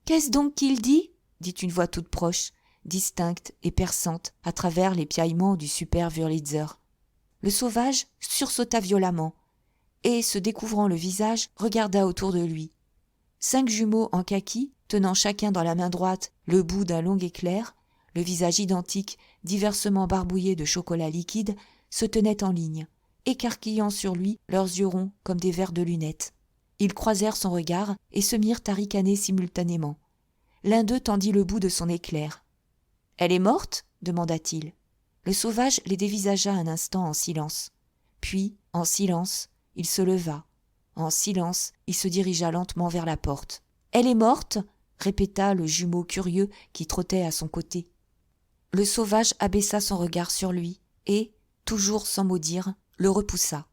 Qu'est-ce donc qu'il dit ?» dit une voix toute proche, distincte et perçante à travers les piaillements du super Wurlitzer. Le sauvage sursauta violemment et, se découvrant le visage, regarda autour de lui. 5 jumeaux en kaki, tenant chacun dans la main droite le bout d'un long éclair, le visage identique, diversement barbouillé de chocolat liquide, se tenaient en ligne, écarquillant sur lui leurs yeux ronds comme des verres de lunettes. Ils croisèrent son regard et se mirent à ricaner simultanément. L'un d'eux tendit le bout de son éclair. « Elle est morte ?» demanda-t-il. Le sauvage les dévisagea un instant en silence. Puis, en silence, il se leva. En silence, il se dirigea lentement vers la porte. « Elle est morte ?» répéta le jumeau curieux qui trottait à son côté. Le sauvage abaissa son regard sur lui et, toujours sans mot dire, le repoussa.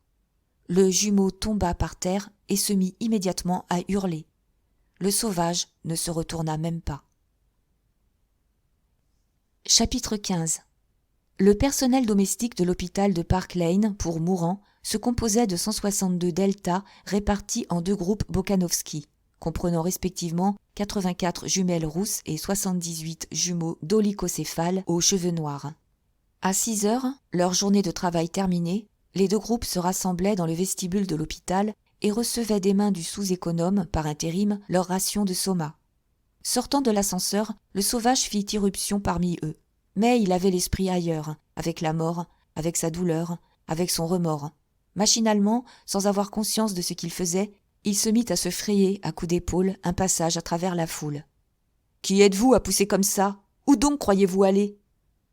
Le jumeau tomba par terre et se mit immédiatement à hurler. Le sauvage ne se retourna même pas. Chapitre 15. Le personnel domestique de l'hôpital de Park Lane pour mourants se composait de 162 deltas répartis en 2 groupes Bokanovski, comprenant respectivement 84 jumelles rousses et 78 jumeaux dolichocéphales aux cheveux noirs. À 6 heures, leur journée de travail terminée, les 2 groupes se rassemblaient dans le vestibule de l'hôpital et recevaient des mains du sous-économe, par intérim, leur ration de soma. Sortant de l'ascenseur, le sauvage fit irruption parmi eux. Mais il avait l'esprit ailleurs, avec la mort, avec sa douleur, avec son remords. Machinalement, sans avoir conscience de ce qu'il faisait, il se mit à se frayer à coups d'épaule un passage à travers la foule. « Qui êtes-vous à pousser comme ça ? Où donc croyez-vous aller ?»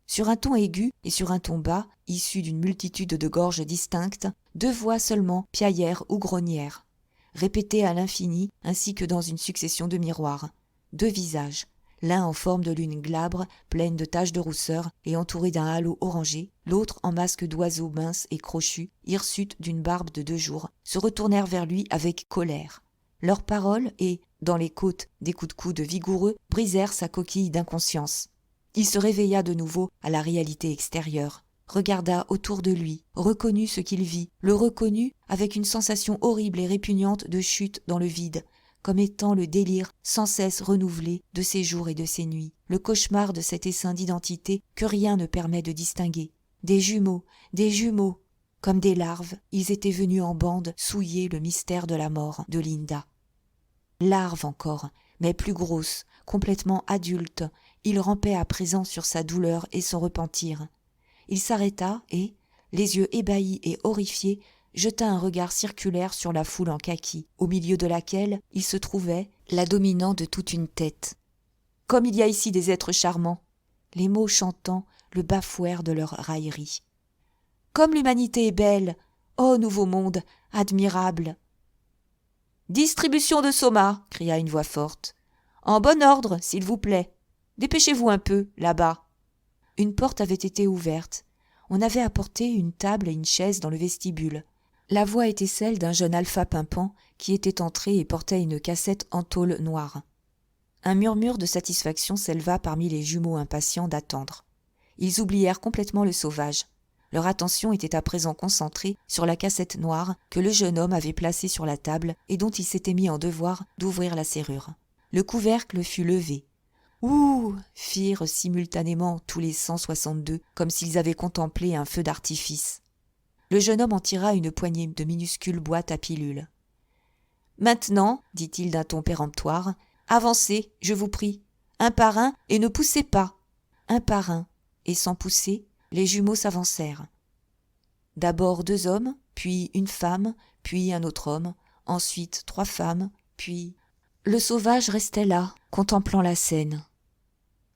Sur un ton aigu et sur un ton bas, issus d'une multitude de gorges distinctes, 2 voix seulement piaillèrent ou grognèrent, répétées à l'infini ainsi que dans une succession de miroirs. 2 visages, l'un en forme de lune glabre, pleine de taches de rousseur et entouré d'un halo orangé, l'autre en masque d'oiseau mince et crochu, hirsute d'une barbe de 2 jours, se retournèrent vers lui avec colère. Leurs paroles et, dans les côtes, des coups de coude vigoureux brisèrent sa coquille d'inconscience. Il se réveilla de nouveau à la réalité extérieure, regarda autour de lui, reconnut ce qu'il vit, le reconnut avec une sensation horrible et répugnante de chute dans le vide, comme étant le délire sans cesse renouvelé de ses jours et de ses nuits, le cauchemar de cet essaim d'identité que rien ne permet de distinguer. Des jumeaux, comme des larves, ils étaient venus en bande souiller le mystère de la mort de Linda. Larves encore, mais plus grosses, complètement adultes, il rampait à présent sur sa douleur et son repentir. Il s'arrêta et, les yeux ébahis et horrifiés, jeta un regard circulaire sur la foule en kaki, au milieu de laquelle il se trouvait, la dominant de toute une tête. « Comme il y a ici des êtres charmants !» Les mots chantant le bafouèrent de leur raillerie. « Comme l'humanité est belle ! Ô nouveau monde, admirable !»« Distribution de soma !» cria une voix forte. « En bon ordre, s'il vous plaît. Dépêchez-vous un peu, là-bas. » Une porte avait été ouverte. On avait apporté une table et une chaise dans le vestibule. La voix était celle d'un jeune alpha pimpant qui était entré et portait une cassette en tôle noire. Un murmure de satisfaction s'éleva parmi les jumeaux impatients d'attendre. Ils oublièrent complètement le sauvage. Leur attention était à présent concentrée sur la cassette noire que le jeune homme avait placée sur la table et dont il s'était mis en devoir d'ouvrir la serrure. Le couvercle fut levé. « Ouh !» firent simultanément tous les 162, comme s'ils avaient contemplé un feu d'artifice. Le jeune homme en tira une poignée de minuscules boîtes à pilules. « Maintenant, dit-il d'un ton péremptoire, avancez, je vous prie, un par un, et ne poussez pas. » Un par un, et sans pousser, les jumeaux s'avancèrent. D'abord 2 hommes, puis une femme, puis un autre homme, ensuite 3 femmes, puis... Le sauvage restait là, contemplant la scène.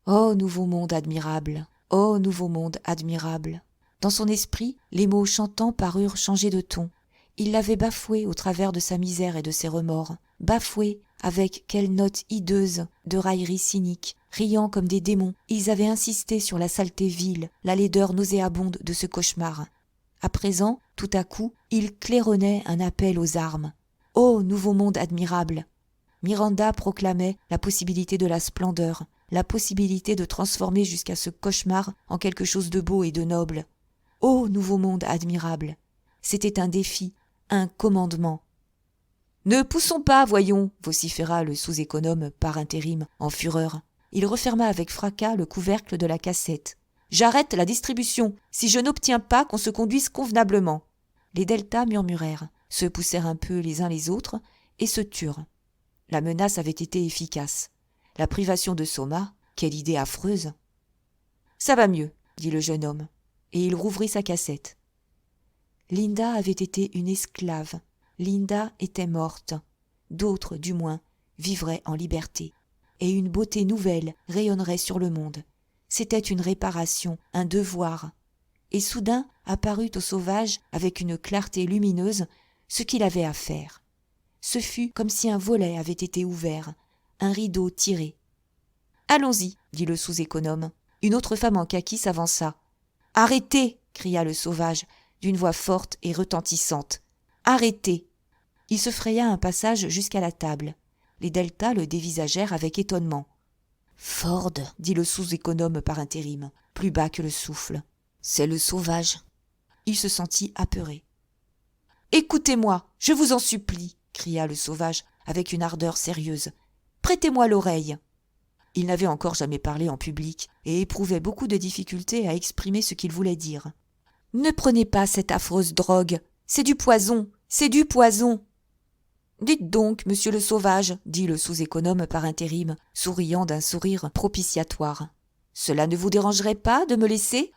Ô nouveau monde admirable, ô nouveau monde admirable. Dans son esprit, les mots chantants parurent changer de ton. Il l'avait bafoué au travers de sa misère et de ses remords. Bafoué avec quelle note hideuse de raillerie cynique. Riant comme des démons, ils avaient insisté sur la saleté vile, la laideur nauséabonde de ce cauchemar. À présent, tout à coup, il claironnait un appel aux armes. Ô nouveau monde admirable! Miranda proclamait la possibilité de la splendeur, la possibilité de transformer jusqu'à ce cauchemar en quelque chose de beau et de noble. Ô nouveau monde admirable! C'était un défi, un commandement. « Ne poussons pas, voyons !» vociféra le sous-économe par intérim, en fureur. Il referma avec fracas le couvercle de la cassette. « J'arrête la distribution, si je n'obtiens pas qu'on se conduise convenablement. » Les deltas murmurèrent, se poussèrent un peu les uns les autres et se turent. La menace avait été efficace. La privation de soma, quelle idée affreuse. « Ça va mieux, » dit le jeune homme, et il rouvrit sa cassette. Linda avait été une esclave. Linda était morte. D'autres, du moins, vivraient en liberté. Et une beauté nouvelle rayonnerait sur le monde. C'était une réparation, un devoir. Et soudain apparut au sauvage, avec une clarté lumineuse, ce qu'il avait à faire. Ce fut comme si un volet avait été ouvert, un rideau tiré. « Allons-y, » dit le sous-économe. Une autre femme en kaki s'avança. « Arrêtez !» cria le sauvage, d'une voix forte et retentissante. « Arrêtez !» Il se fraya un passage jusqu'à la table. Les deltas le dévisagèrent avec étonnement. « Ford !» dit le sous-économe par intérim, plus bas que le souffle. « C'est le sauvage. » Il se sentit apeuré. « Écoutez-moi, je vous en supplie !» cria le sauvage avec une ardeur sérieuse. « Prêtez-moi l'oreille !» Il n'avait encore jamais parlé en public et éprouvait beaucoup de difficulté à exprimer ce qu'il voulait dire. « Ne prenez pas cette affreuse drogue, c'est du poison, c'est du poison !» Dites donc, monsieur le sauvage, dit le sous-économe par intérim, souriant d'un sourire propitiatoire. Cela ne vous dérangerait pas de me laisser ?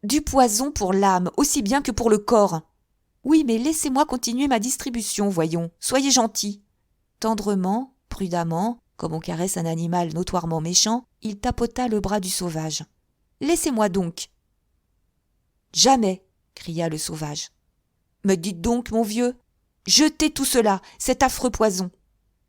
Du poison pour l'âme, aussi bien que pour le corps. Oui, mais laissez-moi continuer ma distribution, voyons, soyez gentil. Tendrement, prudemment, comme on caresse un animal notoirement méchant, il tapota le bras du sauvage. Laissez-moi donc. Jamais, cria le sauvage. Mais dites donc, mon vieux, jetez tout cela, cet affreux poison.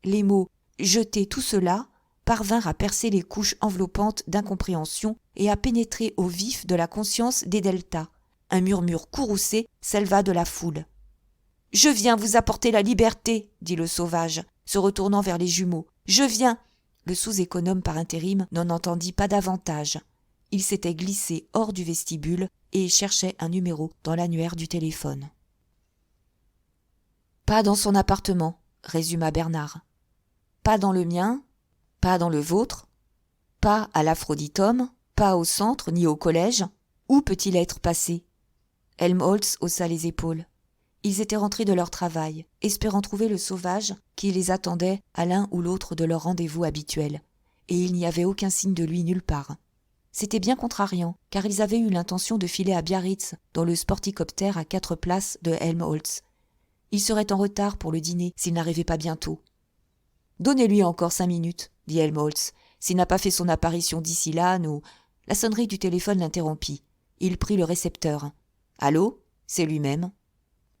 Les mots jetez tout cela parvinrent à percer les couches enveloppantes d'incompréhension et à pénétrer au vif de la conscience des deltas. Un murmure courroucé s'éleva de la foule. Je viens vous apporter la liberté, dit le sauvage, se retournant vers les jumeaux. Je viens. Le sous-économe par intérim n'en entendit pas davantage. Il s'était glissé hors du vestibule et cherchait un numéro dans l'annuaire du téléphone. Pas dans son appartement, résuma Bernard. Pas dans le mien, pas dans le vôtre, pas à l'Aphroditum, pas au centre ni au collège. Où peut-il être passé ? Helmholtz haussa les épaules. Ils étaient rentrés de leur travail, espérant trouver le sauvage qui les attendait à l'un ou l'autre de leurs rendez-vous habituels, et il n'y avait aucun signe de lui nulle part. C'était bien contrariant, car ils avaient eu l'intention de filer à Biarritz dans le sporticoptère à 4 places de Helmholtz. Ils seraient en retard pour le dîner s'ils n'arrivaient pas bientôt. « Donnez-lui encore 5 minutes, dit Helmholtz. S'il n'a pas fait son apparition d'ici là, nous... » La sonnerie du téléphone l'interrompit. Il prit le récepteur. « Allô ? C'est lui-même. »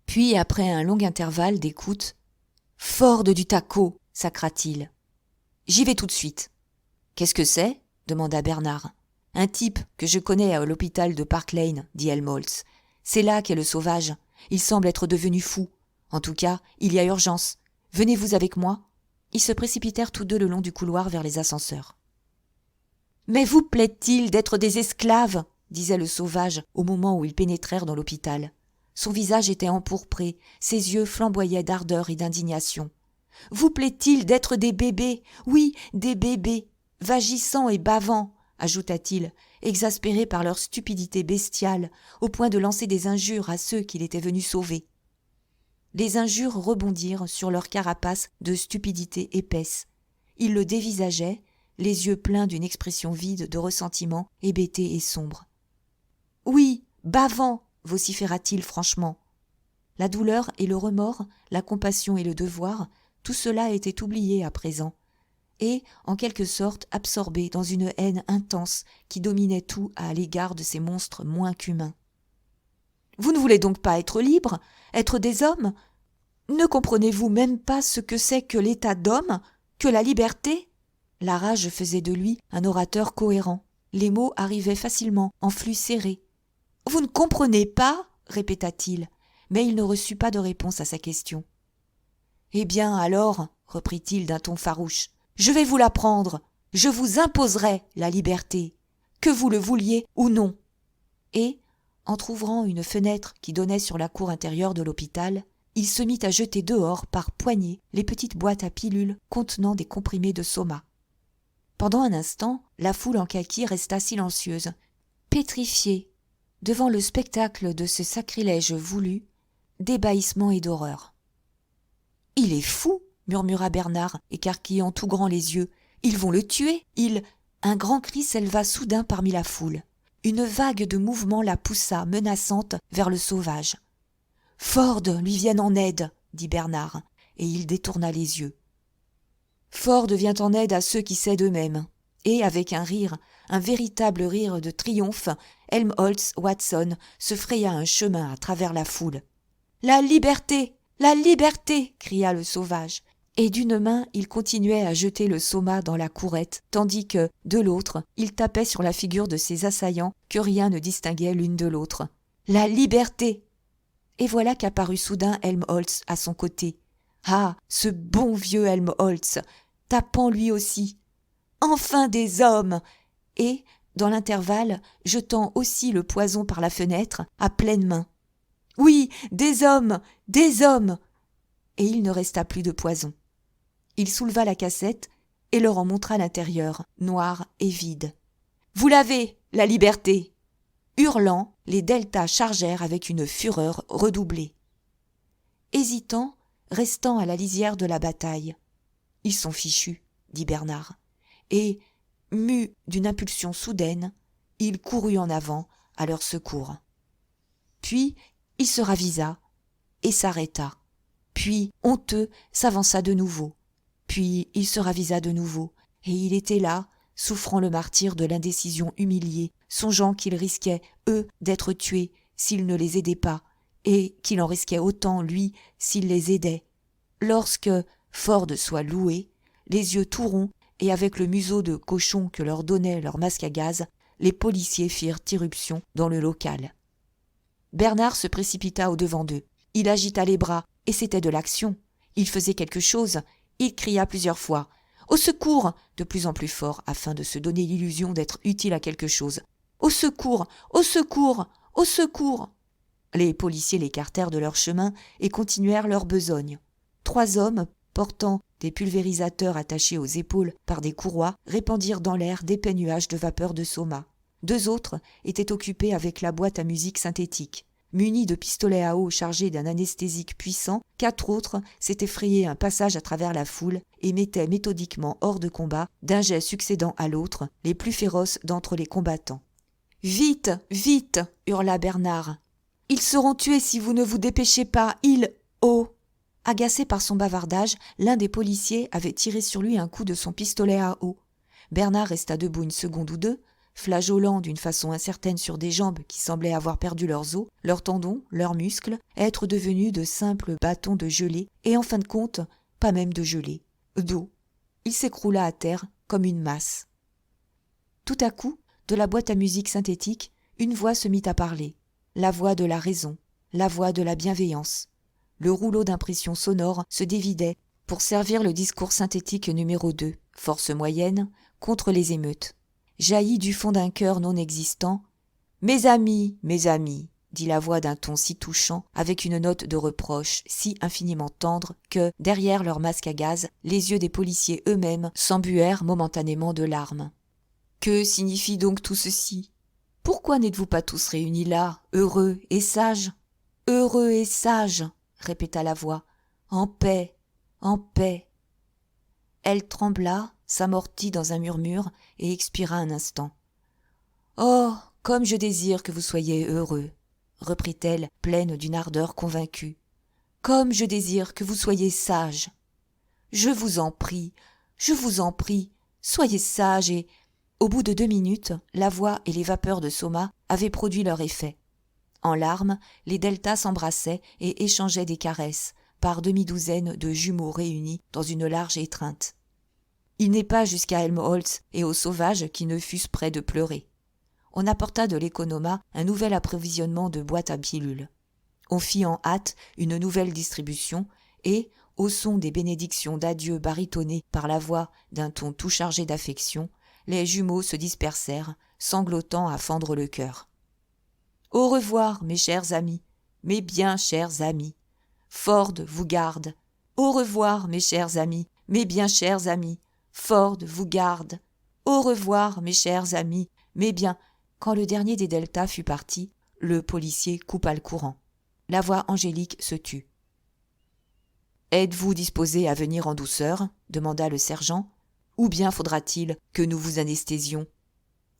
Puis, après un long intervalle d'écoute, « Ford du Taco !» sacra-t-il. « J'y vais tout de suite. »« Qu'est-ce que c'est ?» demanda Bernard. « Un type que je connais à l'hôpital de Park Lane, dit Helmholtz. C'est là qu'est le sauvage. Il semble être devenu fou. En tout cas, il y a urgence. Venez-vous avec moi ?» Ils se précipitèrent tous deux le long du couloir vers les ascenseurs. « Mais vous plaît-il d'être des esclaves ?» disait le sauvage au moment où ils pénétrèrent dans l'hôpital. Son visage était empourpré, ses yeux flamboyaient d'ardeur et d'indignation. « Vous plaît-il d'être des bébés ? Oui, des bébés, vagissants et bavants !» ajouta-t-il, exaspéré par leur stupidité bestiale, au point de lancer des injures à ceux qu'il était venu sauver. Les injures rebondirent sur leur carapace de stupidité épaisse. Ils le dévisageaient, les yeux pleins d'une expression vide de ressentiment, hébété et sombre. « Oui, bavant !» vociféra-t-il franchement. La douleur et le remords, la compassion et le devoir, tout cela était oublié à présent, et, en quelque sorte, absorbé dans une haine intense qui dominait tout à l'égard de ces monstres moins qu'humains. « Vous ne voulez donc pas être libres, être des hommes ? Ne comprenez-vous même pas ce que c'est que l'état d'homme, que la liberté ?» La rage faisait de lui un orateur cohérent. Les mots arrivaient facilement, en flux serré. « Vous ne comprenez pas ?» répéta-t-il, mais il ne reçut pas de réponse à sa question. « Eh bien alors, reprit-il d'un ton farouche, je vais vous l'apprendre, je vous imposerai la liberté, que vous le vouliez ou non. » Et, entr'ouvrant une fenêtre qui donnait sur la cour intérieure de l'hôpital, il se mit à jeter dehors par poignées les petites boîtes à pilules contenant des comprimés de soma. Pendant un instant, la foule en kaki resta silencieuse, pétrifiée, devant le spectacle de ce sacrilège voulu, d'ébahissement et d'horreur. « Il est fou !» murmura Bernard, écarquillant tout grand les yeux. « Ils vont le tuer ! Un grand cri s'éleva soudain parmi la foule. Une vague de mouvement la poussa, menaçante, vers le sauvage. « Ford lui vienne en aide !» dit Bernard, et il détourna les yeux. Ford vient en aide à ceux qui s'aident eux-mêmes. Et avec un rire, un véritable rire de triomphe, Helmholtz Watson se fraya un chemin à travers la foule. « La liberté ! La liberté !» cria le sauvage. Et d'une main, il continuait à jeter le soma dans la courette, tandis que, de l'autre, il tapait sur la figure de ses assaillants que rien ne distinguait l'une de l'autre. « La liberté !» Et voilà qu'apparut soudain Helmholtz à son côté. Ah, ce bon vieux Helmholtz, tapant lui aussi. Enfin des hommes ! Et, dans l'intervalle, jetant aussi le poison par la fenêtre, à pleine main. Oui, des hommes ! Des hommes ! Et il ne resta plus de poison. Il souleva la cassette et leur en montra l'intérieur, noir et vide. « Vous l'avez, la liberté !» Hurlant, les deltas chargèrent avec une fureur redoublée. Hésitant, restant à la lisière de la bataille. « Ils sont fichus, » dit Bernard. Et, mu d'une impulsion soudaine, il courut en avant à leur secours. Puis il se ravisa et s'arrêta. Puis, honteux, s'avança de nouveau. Puis il se ravisa de nouveau, et il était là, souffrant le martyre de l'indécision humiliée, songeant qu'ils risquaient, eux, d'être tués s'il ne les aidait pas, et qu'il en risquait autant, lui, s'il les aidait. Lorsque, fort de soi loué, les yeux tout ronds et avec le museau de cochon que leur donnait leur masque à gaz, les policiers firent irruption dans le local. Bernard se précipita au-devant d'eux. Il agita les bras, et c'était de l'action. Il faisait quelque chose. Il cria plusieurs fois « Au secours !» de plus en plus fort, afin de se donner l'illusion d'être utile à quelque chose. « Au secours ! Au secours ! Au secours !» Les policiers l'écartèrent de leur chemin et continuèrent leur besogne. 3 hommes, portant des pulvérisateurs attachés aux épaules par des courroies, répandirent dans l'air d'épais nuages de vapeur de soma. 2 autres étaient occupés avec la boîte à musique synthétique. Munis de pistolets à eau chargés d'un anesthésique puissant, 4 autres s'étaient frayé un passage à travers la foule et mettaient méthodiquement hors de combat, d'un jet succédant à l'autre, les plus féroces d'entre les combattants. « Vite, vite !» hurla Bernard. « Ils seront tués si vous ne vous dépêchez pas, oh !» Agacé par son bavardage, l'un des policiers avait tiré sur lui un coup de son pistolet à eau. Bernard resta debout une seconde ou deux, flageolant d'une façon incertaine sur des jambes qui semblaient avoir perdu leurs os, leurs tendons, leurs muscles, être devenus de simples bâtons de gelée, et en fin de compte, pas même de gelée, d'eau. Il s'écroula à terre comme une masse. Tout à coup, de la boîte à musique synthétique, une voix se mit à parler. La voix de la raison, la voix de la bienveillance. Le rouleau d'impression sonore se dévidait pour servir le discours synthétique numéro 2, force moyenne, contre les émeutes. Jaillit du fond d'un cœur non existant. « mes amis, dit la voix d'un ton si touchant, avec une note de reproche si infiniment tendre que, derrière leur masque à gaz, les yeux des policiers eux-mêmes s'embuèrent momentanément de larmes. « Que signifie donc tout ceci ? Pourquoi n'êtes-vous pas tous réunis là, heureux et sages ? Heureux et sages !» répéta la voix. « En paix, en paix !» Elle trembla, s'amortit dans un murmure et expira un instant. « Oh, comme je désire que vous soyez heureux !» reprit-elle, pleine d'une ardeur convaincue. « Comme je désire que vous soyez sages ! Je vous en prie, soyez sages et... » Au bout de 2 minutes, la voix et les vapeurs de soma avaient produit leur effet. En larmes, les deltas s'embrassaient et échangeaient des caresses, par demi-douzaine de jumeaux réunis dans une large étreinte. Il n'est pas jusqu'à Helmholtz et aux sauvages qui ne fussent près de pleurer. On apporta de l'économa un nouvel approvisionnement de boîtes à pilules. On fit en hâte une nouvelle distribution et, au son des bénédictions d'adieu baritonnées par la voix d'un ton tout chargé d'affection, les jumeaux se dispersèrent, sanglotant à fendre le cœur. « Au revoir, mes chers amis, mes bien chers amis. Ford vous garde. Au revoir, mes chers amis, mes bien chers amis. Ford vous garde. Au revoir, mes chers amis, mes bien... » Quand le dernier des deltas fut parti, le policier coupa le courant. La voix angélique se tut. « Êtes-vous disposé à venir en douceur ?» demanda le sergent. « Ou bien faudra-t-il que nous vous anesthésions ?»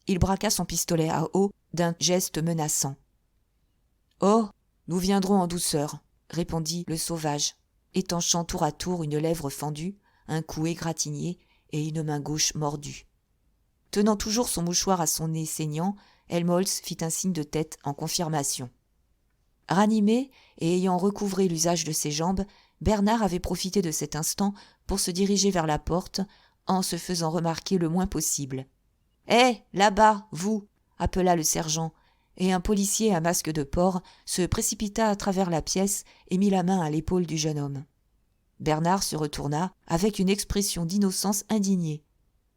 Il braqua son pistolet à eau d'un geste menaçant. « Oh, nous viendrons en douceur !» répondit le sauvage, étanchant tour à tour une lèvre fendue, un cou égratigné et une main gauche mordue. Tenant toujours son mouchoir à son nez saignant, Helmholtz fit un signe de tête en confirmation. Ranimé et ayant recouvré l'usage de ses jambes, Bernard avait profité de cet instant pour se diriger vers la porte, en se faisant remarquer le moins possible. « Hé, là-bas, vous !» appela le sergent, et un policier à masque de porc se précipita à travers la pièce et mit la main à l'épaule du jeune homme. Bernard se retourna avec une expression d'innocence indignée.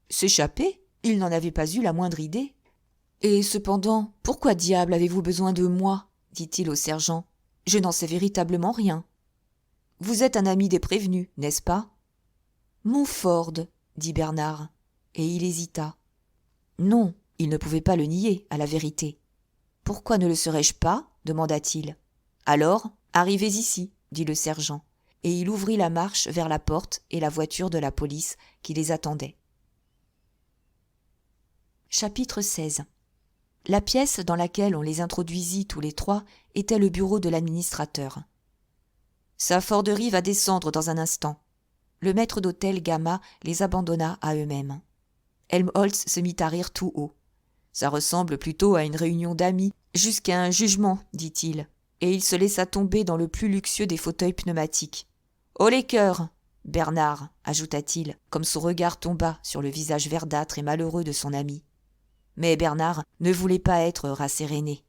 S'échapper ? Il n'en avait pas eu la moindre idée. « Et cependant, pourquoi diable avez-vous besoin de moi ?» dit-il au sergent. « Je n'en sais véritablement rien. »« Vous êtes un ami des prévenus, n'est-ce pas ?»« Mon Ford, » dit Bernard, et il hésita. Non, il ne pouvait pas le nier, à la vérité. « Pourquoi ne le serais-je pas ?» demanda-t-il. « Alors, arrivez ici, dit le sergent, et il ouvrit la marche vers la porte et la voiture de la police qui les attendait. Chapitre 16. La pièce dans laquelle on les introduisit tous les trois était le bureau de l'administrateur. « Sa Forderie va descendre dans un instant. » Le maître d'hôtel Gamma les abandonna à eux-mêmes. Helmholtz se mit à rire tout haut. « Ça ressemble plutôt à une réunion d'amis, jusqu'à un jugement, dit-il, et il se laissa tomber dans le plus luxueux des fauteuils pneumatiques. « Oh les cœurs, Bernard, ajouta-t-il, comme son regard tomba sur le visage verdâtre et malheureux de son ami. Mais Bernard ne voulait pas être rasséréné.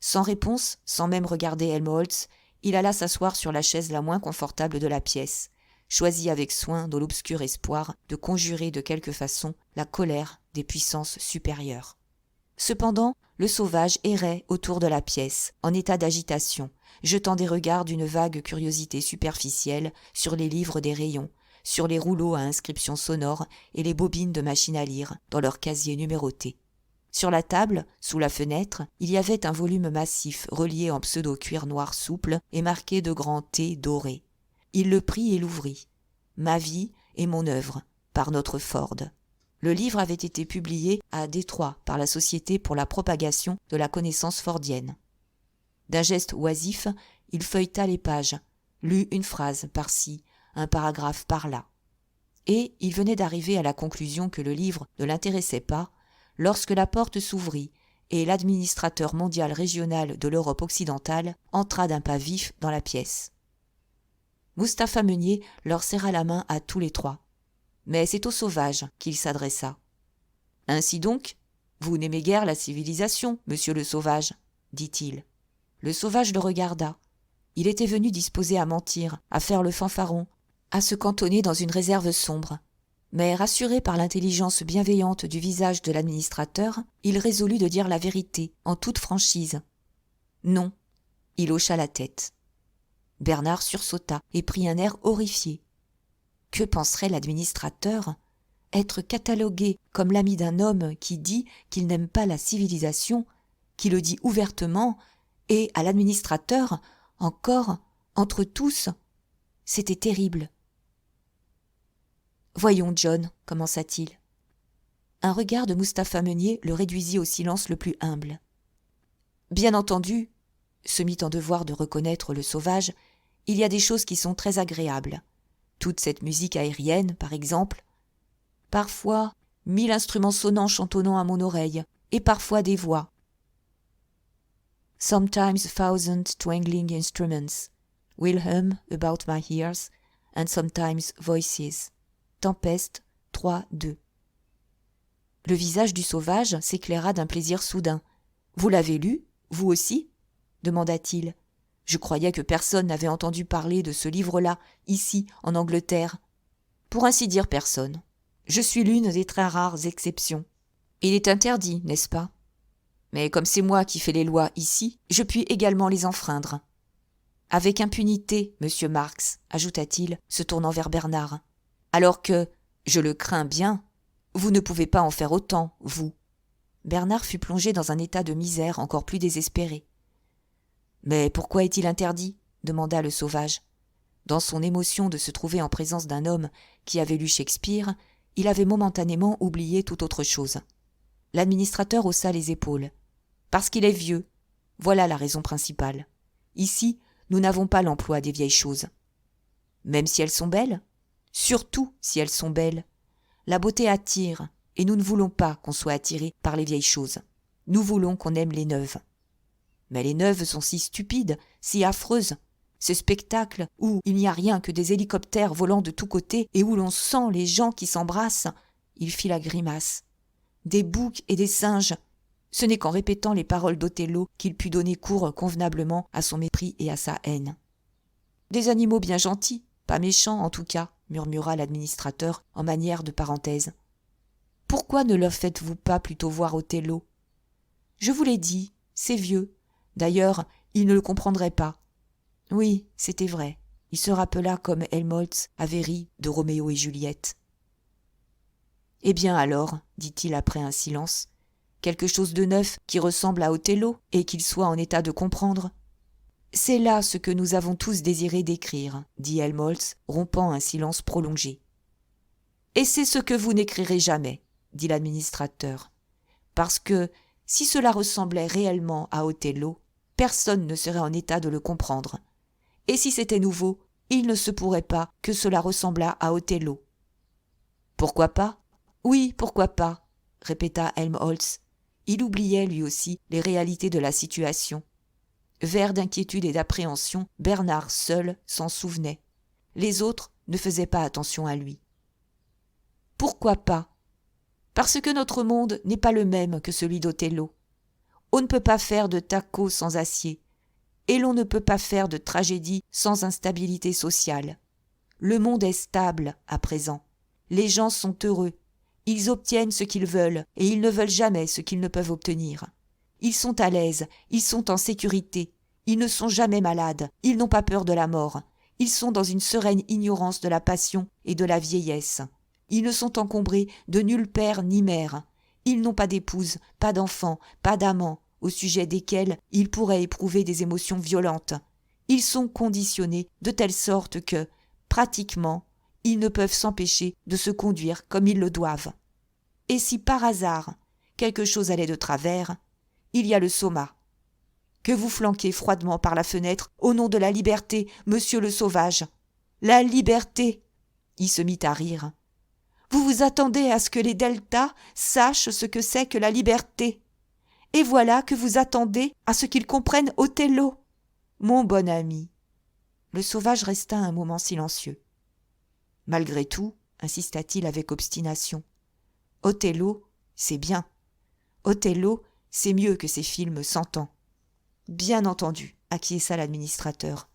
Sans réponse, sans même regarder Helmholtz, il alla s'asseoir sur la chaise la moins confortable de la pièce, choisie avec soin dans l'obscur espoir de conjurer de quelque façon la colère des puissances supérieures. Cependant, le sauvage errait autour de la pièce, en état d'agitation, jetant des regards d'une vague curiosité superficielle sur les livres des rayons, sur les rouleaux à inscription sonore et les bobines de machine à lire dans leurs casiers numérotés. Sur la table, sous la fenêtre, il y avait un volume massif relié en pseudo-cuir noir souple et marqué de grands T dorés. Il le prit et l'ouvrit. « Ma vie et mon œuvre » par notre Ford. Le livre avait été publié à Détroit par la Société pour la propagation de la connaissance fordienne. D'un geste oisif, il feuilleta les pages, lut une phrase par-ci, un paragraphe par-là. Et il venait d'arriver à la conclusion que le livre ne l'intéressait pas, lorsque la porte s'ouvrit et l'administrateur mondial régional de l'Europe occidentale entra d'un pas vif dans la pièce. Mustapha Meunier leur serra la main à tous les trois. Mais c'est au sauvage qu'il s'adressa. « Ainsi donc, vous n'aimez guère la civilisation, monsieur le sauvage, » dit-il. Le sauvage le regarda. Il était venu disposé à mentir, à faire le fanfaron, à se cantonner dans une réserve sombre. Mais rassuré par l'intelligence bienveillante du visage de l'administrateur, il résolut de dire la vérité, en toute franchise. Non, il hocha la tête. Bernard sursauta et prit un air horrifié. Que penserait l'administrateur ? Être catalogué comme l'ami d'un homme qui dit qu'il n'aime pas la civilisation, qui le dit ouvertement, et à l'administrateur, encore, entre tous, c'était terrible. « Voyons, John, commença-t-il. » Un regard de Mustapha Meunier le réduisit au silence le plus humble. « Bien entendu, » se mit en devoir de reconnaître le sauvage, « il y a des choses qui sont très agréables. Toute cette musique aérienne, par exemple. Parfois, 1000 instruments sonnants chantonnant à mon oreille, et parfois des voix. Sometimes 1,000 twangling instruments will hum about my ears, and sometimes voices. Tempeste 3-2. Le visage du sauvage s'éclaira d'un plaisir soudain. « Vous l'avez lu, vous aussi ?» demanda-t-il. « Je croyais que personne n'avait entendu parler de ce livre-là, ici, en Angleterre. » « Pour ainsi dire personne. Je suis l'une des très rares exceptions. Il est interdit, n'est-ce pas ? Mais comme c'est moi qui fais les lois ici, je puis également les enfreindre. Avec impunité, monsieur Marx, ajouta-t-il, se tournant vers Bernard. Alors que, je le crains bien, vous ne pouvez pas en faire autant, vous. » Bernard fut plongé dans un état de misère encore plus désespéré. « Mais pourquoi est-il interdit ?» demanda le sauvage. Dans son émotion de se trouver en présence d'un homme qui avait lu Shakespeare, il avait momentanément oublié toute autre chose. L'administrateur haussa les épaules. « Parce qu'il est vieux. Voilà la raison principale. Ici, nous n'avons pas l'emploi des vieilles choses. » « Même si elles sont belles ? » « Surtout si elles sont belles. La beauté attire, et nous ne voulons pas qu'on soit attiré par les vieilles choses. Nous voulons qu'on aime les neuves. Mais les neuves sont si stupides, si affreuses. Ce spectacle où il n'y a rien que des hélicoptères volant de tous côtés et où l'on sent les gens qui s'embrassent, il fit la grimace. Des boucs et des singes. Ce n'est qu'en répétant les paroles d'Othello qu'il put donner cours convenablement à son mépris et à sa haine. Des animaux bien gentils, pas méchants en tout cas, murmura l'administrateur en manière de parenthèse. Pourquoi ne leur faites-vous pas plutôt voir Othello ? Je vous l'ai dit, c'est vieux. D'ailleurs, il ne le comprendrait pas. Oui, c'était vrai. Il se rappela comme Helmholtz avait ri de Roméo et Juliette. Eh bien alors, dit-il après un silence, quelque chose de neuf qui ressemble à Othello et qu'il soit en état de comprendre. C'est là ce que nous avons tous désiré décrire, dit Helmholtz, rompant un silence prolongé. Et c'est ce que vous n'écrirez jamais, dit l'administrateur, parce que, si cela ressemblait réellement à Othello, personne ne serait en état de le comprendre. Et si c'était nouveau, il ne se pourrait pas que cela ressemblât à Othello. Pourquoi pas ? Oui, pourquoi pas, répéta Helmholtz. Il oubliait lui aussi les réalités de la situation. Vert d'inquiétude et d'appréhension, Bernard seul s'en souvenait. Les autres ne faisaient pas attention à lui. Pourquoi pas ? Parce que notre monde n'est pas le même que celui d'Othello. On ne peut pas faire de tacos sans acier, et l'on ne peut pas faire de tragédie sans instabilité sociale. Le monde est stable à présent. Les gens sont heureux. Ils obtiennent ce qu'ils veulent, et ils ne veulent jamais ce qu'ils ne peuvent obtenir. Ils sont à l'aise, ils sont en sécurité, ils ne sont jamais malades, ils n'ont pas peur de la mort, ils sont dans une sereine ignorance de la passion et de la vieillesse. Ils ne sont encombrés de nul père ni mère. Ils n'ont pas d'épouse, pas d'enfants, pas d'amants, au sujet desquels ils pourraient éprouver des émotions violentes. Ils sont conditionnés de telle sorte que, pratiquement, ils ne peuvent s'empêcher de se conduire comme ils le doivent. Et si par hasard quelque chose allait de travers, il y a le soma, que vous flanquez froidement par la fenêtre au nom de la liberté, monsieur le sauvage. La liberté ! Il se mit à rire. Vous vous attendez à ce que les deltas sachent ce que c'est que la liberté. Et voilà que vous attendez à ce qu'ils comprennent Othello. Mon bon ami. Le sauvage resta un moment silencieux. Malgré tout, insista-t-il avec obstination, Othello, c'est bien. Othello, c'est mieux que ces films 100 ans. Bien entendu, acquiesça l'administrateur.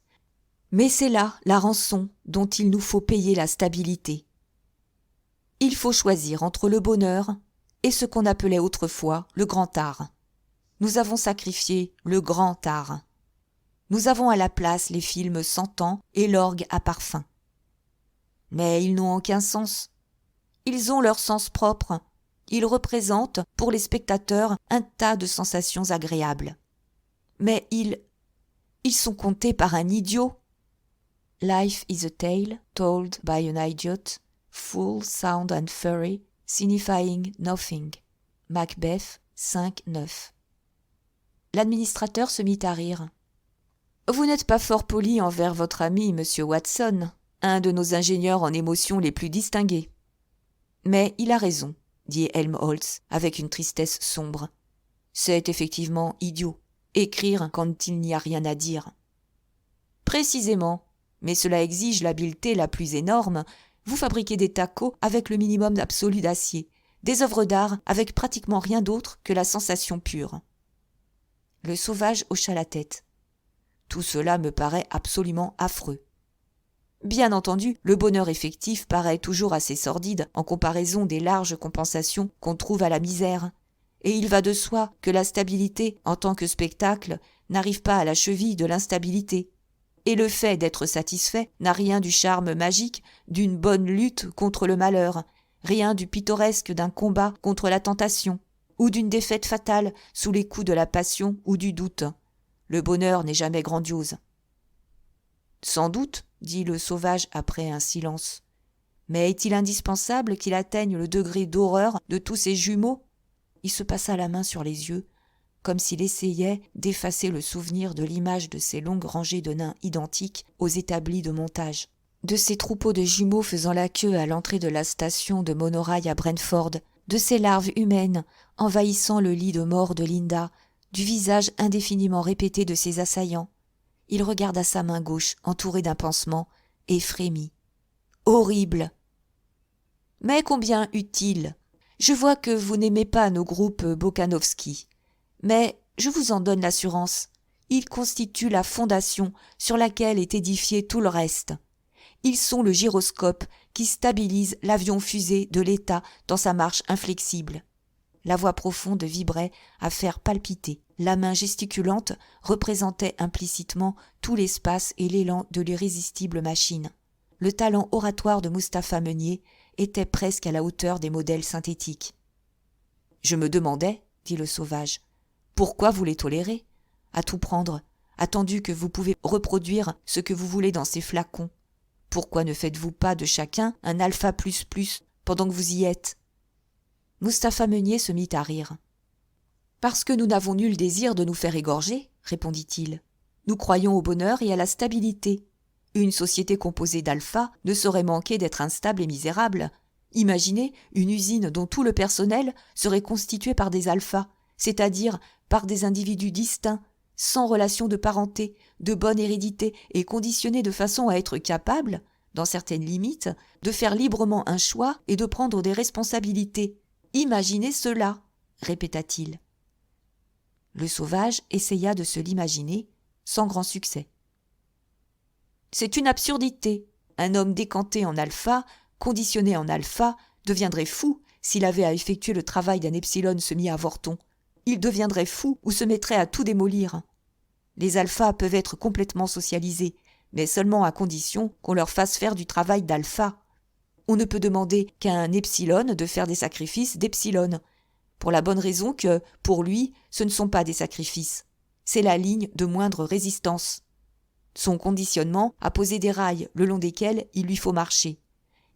Mais c'est là la rançon dont il nous faut payer la stabilité. Il faut choisir entre le bonheur et ce qu'on appelait autrefois le grand art. Nous avons sacrifié le grand art. Nous avons à la place les films 100 ans et l'orgue à parfum. Mais ils n'ont aucun sens. Ils ont leur sens propre. Ils représentent, pour les spectateurs, un tas de sensations agréables. Mais ils sont contés par un idiot. Life is a tale told by an idiot, full, sound and furry, signifying nothing. Macbeth 5-9. L'administrateur se mit à rire. Vous n'êtes pas fort poli envers votre ami, monsieur Watson, un de nos ingénieurs en émotions les plus distingués. Mais il a raison, dit Helmholtz avec une tristesse sombre. C'est effectivement idiot, écrire quand il n'y a rien à dire. Précisément, mais cela exige l'habileté la plus énorme. Vous fabriquez des tacos avec le minimum absolu d'acier, des œuvres d'art avec pratiquement rien d'autre que la sensation pure. Le sauvage hocha la tête. Tout cela me paraît absolument affreux. Bien entendu, le bonheur effectif paraît toujours assez sordide en comparaison des larges compensations qu'on trouve à la misère. Et il va de soi que la stabilité, en tant que spectacle, n'arrive pas à la cheville de l'instabilité. Et le fait d'être satisfait n'a rien du charme magique d'une bonne lutte contre le malheur, rien du pittoresque d'un combat contre la tentation, ou d'une défaite fatale sous les coups de la passion ou du doute. Le bonheur n'est jamais grandiose. Sans doute, dit le sauvage après un silence. Mais est-il indispensable qu'il atteigne le degré d'horreur de tous ces jumeaux ? Il se passa la main sur les yeux, comme s'il essayait d'effacer le souvenir de l'image de ces longues rangées de nains identiques aux établis de montage, de ces troupeaux de jumeaux faisant la queue à l'entrée de la station de monorail à Brentford, de ces larves humaines envahissant le lit de mort de Linda, du visage indéfiniment répété de ses assaillants. Il regarda sa main gauche entourée d'un pansement et frémit. Horrible ! Mais combien utile ! Je vois que vous n'aimez pas nos groupes Bokanovski. Mais je vous en donne l'assurance. Ils constituent la fondation sur laquelle est édifié tout le reste. Ils sont le gyroscope qui stabilise l'avion-fusée de l'État dans sa marche inflexible. La voix profonde vibrait à faire palpiter. La main gesticulante représentait implicitement tout l'espace et l'élan de l'irrésistible machine. Le talent oratoire de Mustapha Meunier était presque à la hauteur des modèles synthétiques. « Je me demandais, dit le sauvage, pourquoi vous les tolérez ? À tout prendre, attendu que vous pouvez reproduire ce que vous voulez dans ces flacons. Pourquoi ne faites-vous pas de chacun un alpha pendant que vous y êtes ?» Mustapha Meunier se mit à rire. « Parce que nous n'avons nul désir de nous faire égorger, » répondit-il. « Nous croyons au bonheur et à la stabilité. Une société composée d'alpha ne saurait manquer d'être instable et misérable. Imaginez une usine dont tout le personnel serait constitué par des alphas, c'est-à-dire par des individus distincts, sans relation de parenté, de bonne hérédité et conditionnés de façon à être capables, dans certaines limites, de faire librement un choix et de prendre des responsabilités. Imaginez cela, répéta-t-il. Le sauvage essaya de se l'imaginer, sans grand succès. C'est une absurdité. Un homme décanté en alpha, conditionné en alpha, deviendrait fou s'il avait à effectuer le travail d'un epsilon semi-avorton. Il deviendrait fou ou se mettrait à tout démolir. Les alphas peuvent être complètement socialisés, mais seulement à condition qu'on leur fasse faire du travail d'alpha. On ne peut demander qu'à un epsilon de faire des sacrifices d'epsilon, pour la bonne raison que, pour lui, ce ne sont pas des sacrifices. C'est la ligne de moindre résistance. Son conditionnement a posé des rails le long desquels il lui faut marcher.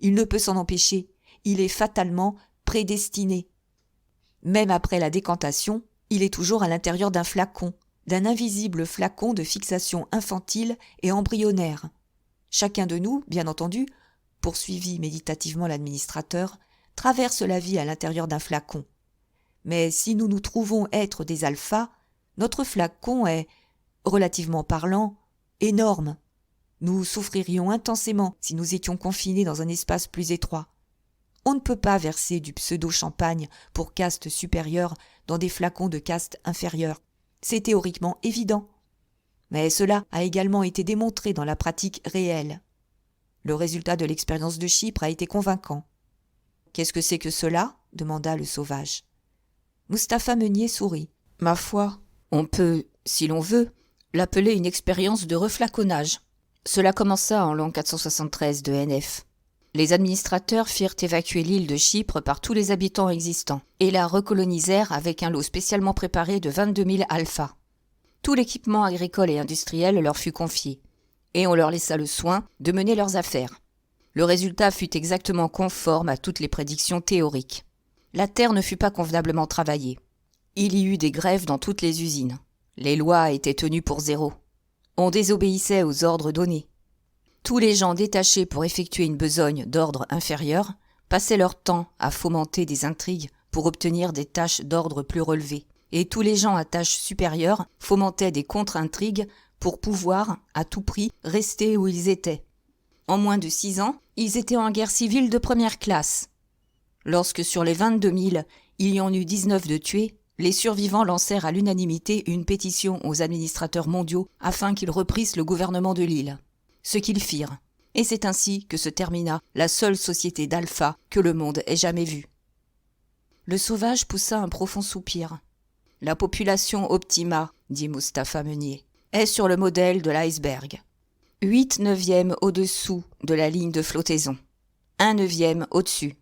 Il ne peut s'en empêcher, il est fatalement prédestiné. Même après la décantation, il est toujours à l'intérieur d'un flacon, d'un invisible flacon de fixation infantile et embryonnaire. Chacun de nous, bien entendu, poursuivit méditativement l'administrateur, traverse la vie à l'intérieur d'un flacon. Mais si nous nous trouvons être des alphas, notre flacon est, relativement parlant, énorme. Nous souffririons intensément si nous étions confinés dans un espace plus étroit. On ne peut pas verser du pseudo-champagne pour caste supérieure dans des flacons de caste inférieure. C'est théoriquement évident. Mais cela a également été démontré dans la pratique réelle. Le résultat de l'expérience de Chypre a été convaincant. « Qu'est-ce que c'est que cela ?» demanda le sauvage. Mustapha Meunier sourit. « Ma foi, On peut, si l'on veut, l'appeler une expérience de reflaconnage. Cela commença en l'an 473 de NF. Les administrateurs firent évacuer l'île de Chypre par tous les habitants existants et la recolonisèrent avec un lot spécialement préparé de 22 000 alphas. Tout l'équipement agricole et industriel leur fut confié, et on leur laissa le soin de mener leurs affaires. Le résultat fut exactement conforme à toutes les prédictions théoriques. La terre ne fut pas convenablement travaillée. Il y eut des grèves dans toutes les usines. Les lois étaient tenues pour zéro. On désobéissait aux ordres donnés. Tous les gens détachés pour effectuer une besogne d'ordre inférieur passaient leur temps à fomenter des intrigues pour obtenir des tâches d'ordre plus relevé. Et tous les gens à tâches supérieures fomentaient des contre-intrigues pour pouvoir, à tout prix, rester où ils étaient. En moins de 6 ans, ils étaient en guerre civile de première classe. Lorsque sur les 22 000, il y en eut 19 de tués, les survivants lancèrent à l'unanimité une pétition aux administrateurs mondiaux afin qu'ils reprissent le gouvernement de l'île. Ce qu'ils firent. Et c'est ainsi que se termina la seule société d'alpha que le monde ait jamais vue. Le sauvage poussa un profond soupir. « La population optima, dit Mustapha Meunier, est sur le modèle de l'iceberg. 8/9 au-dessous de la ligne de flottaison. 1/9 au-dessus.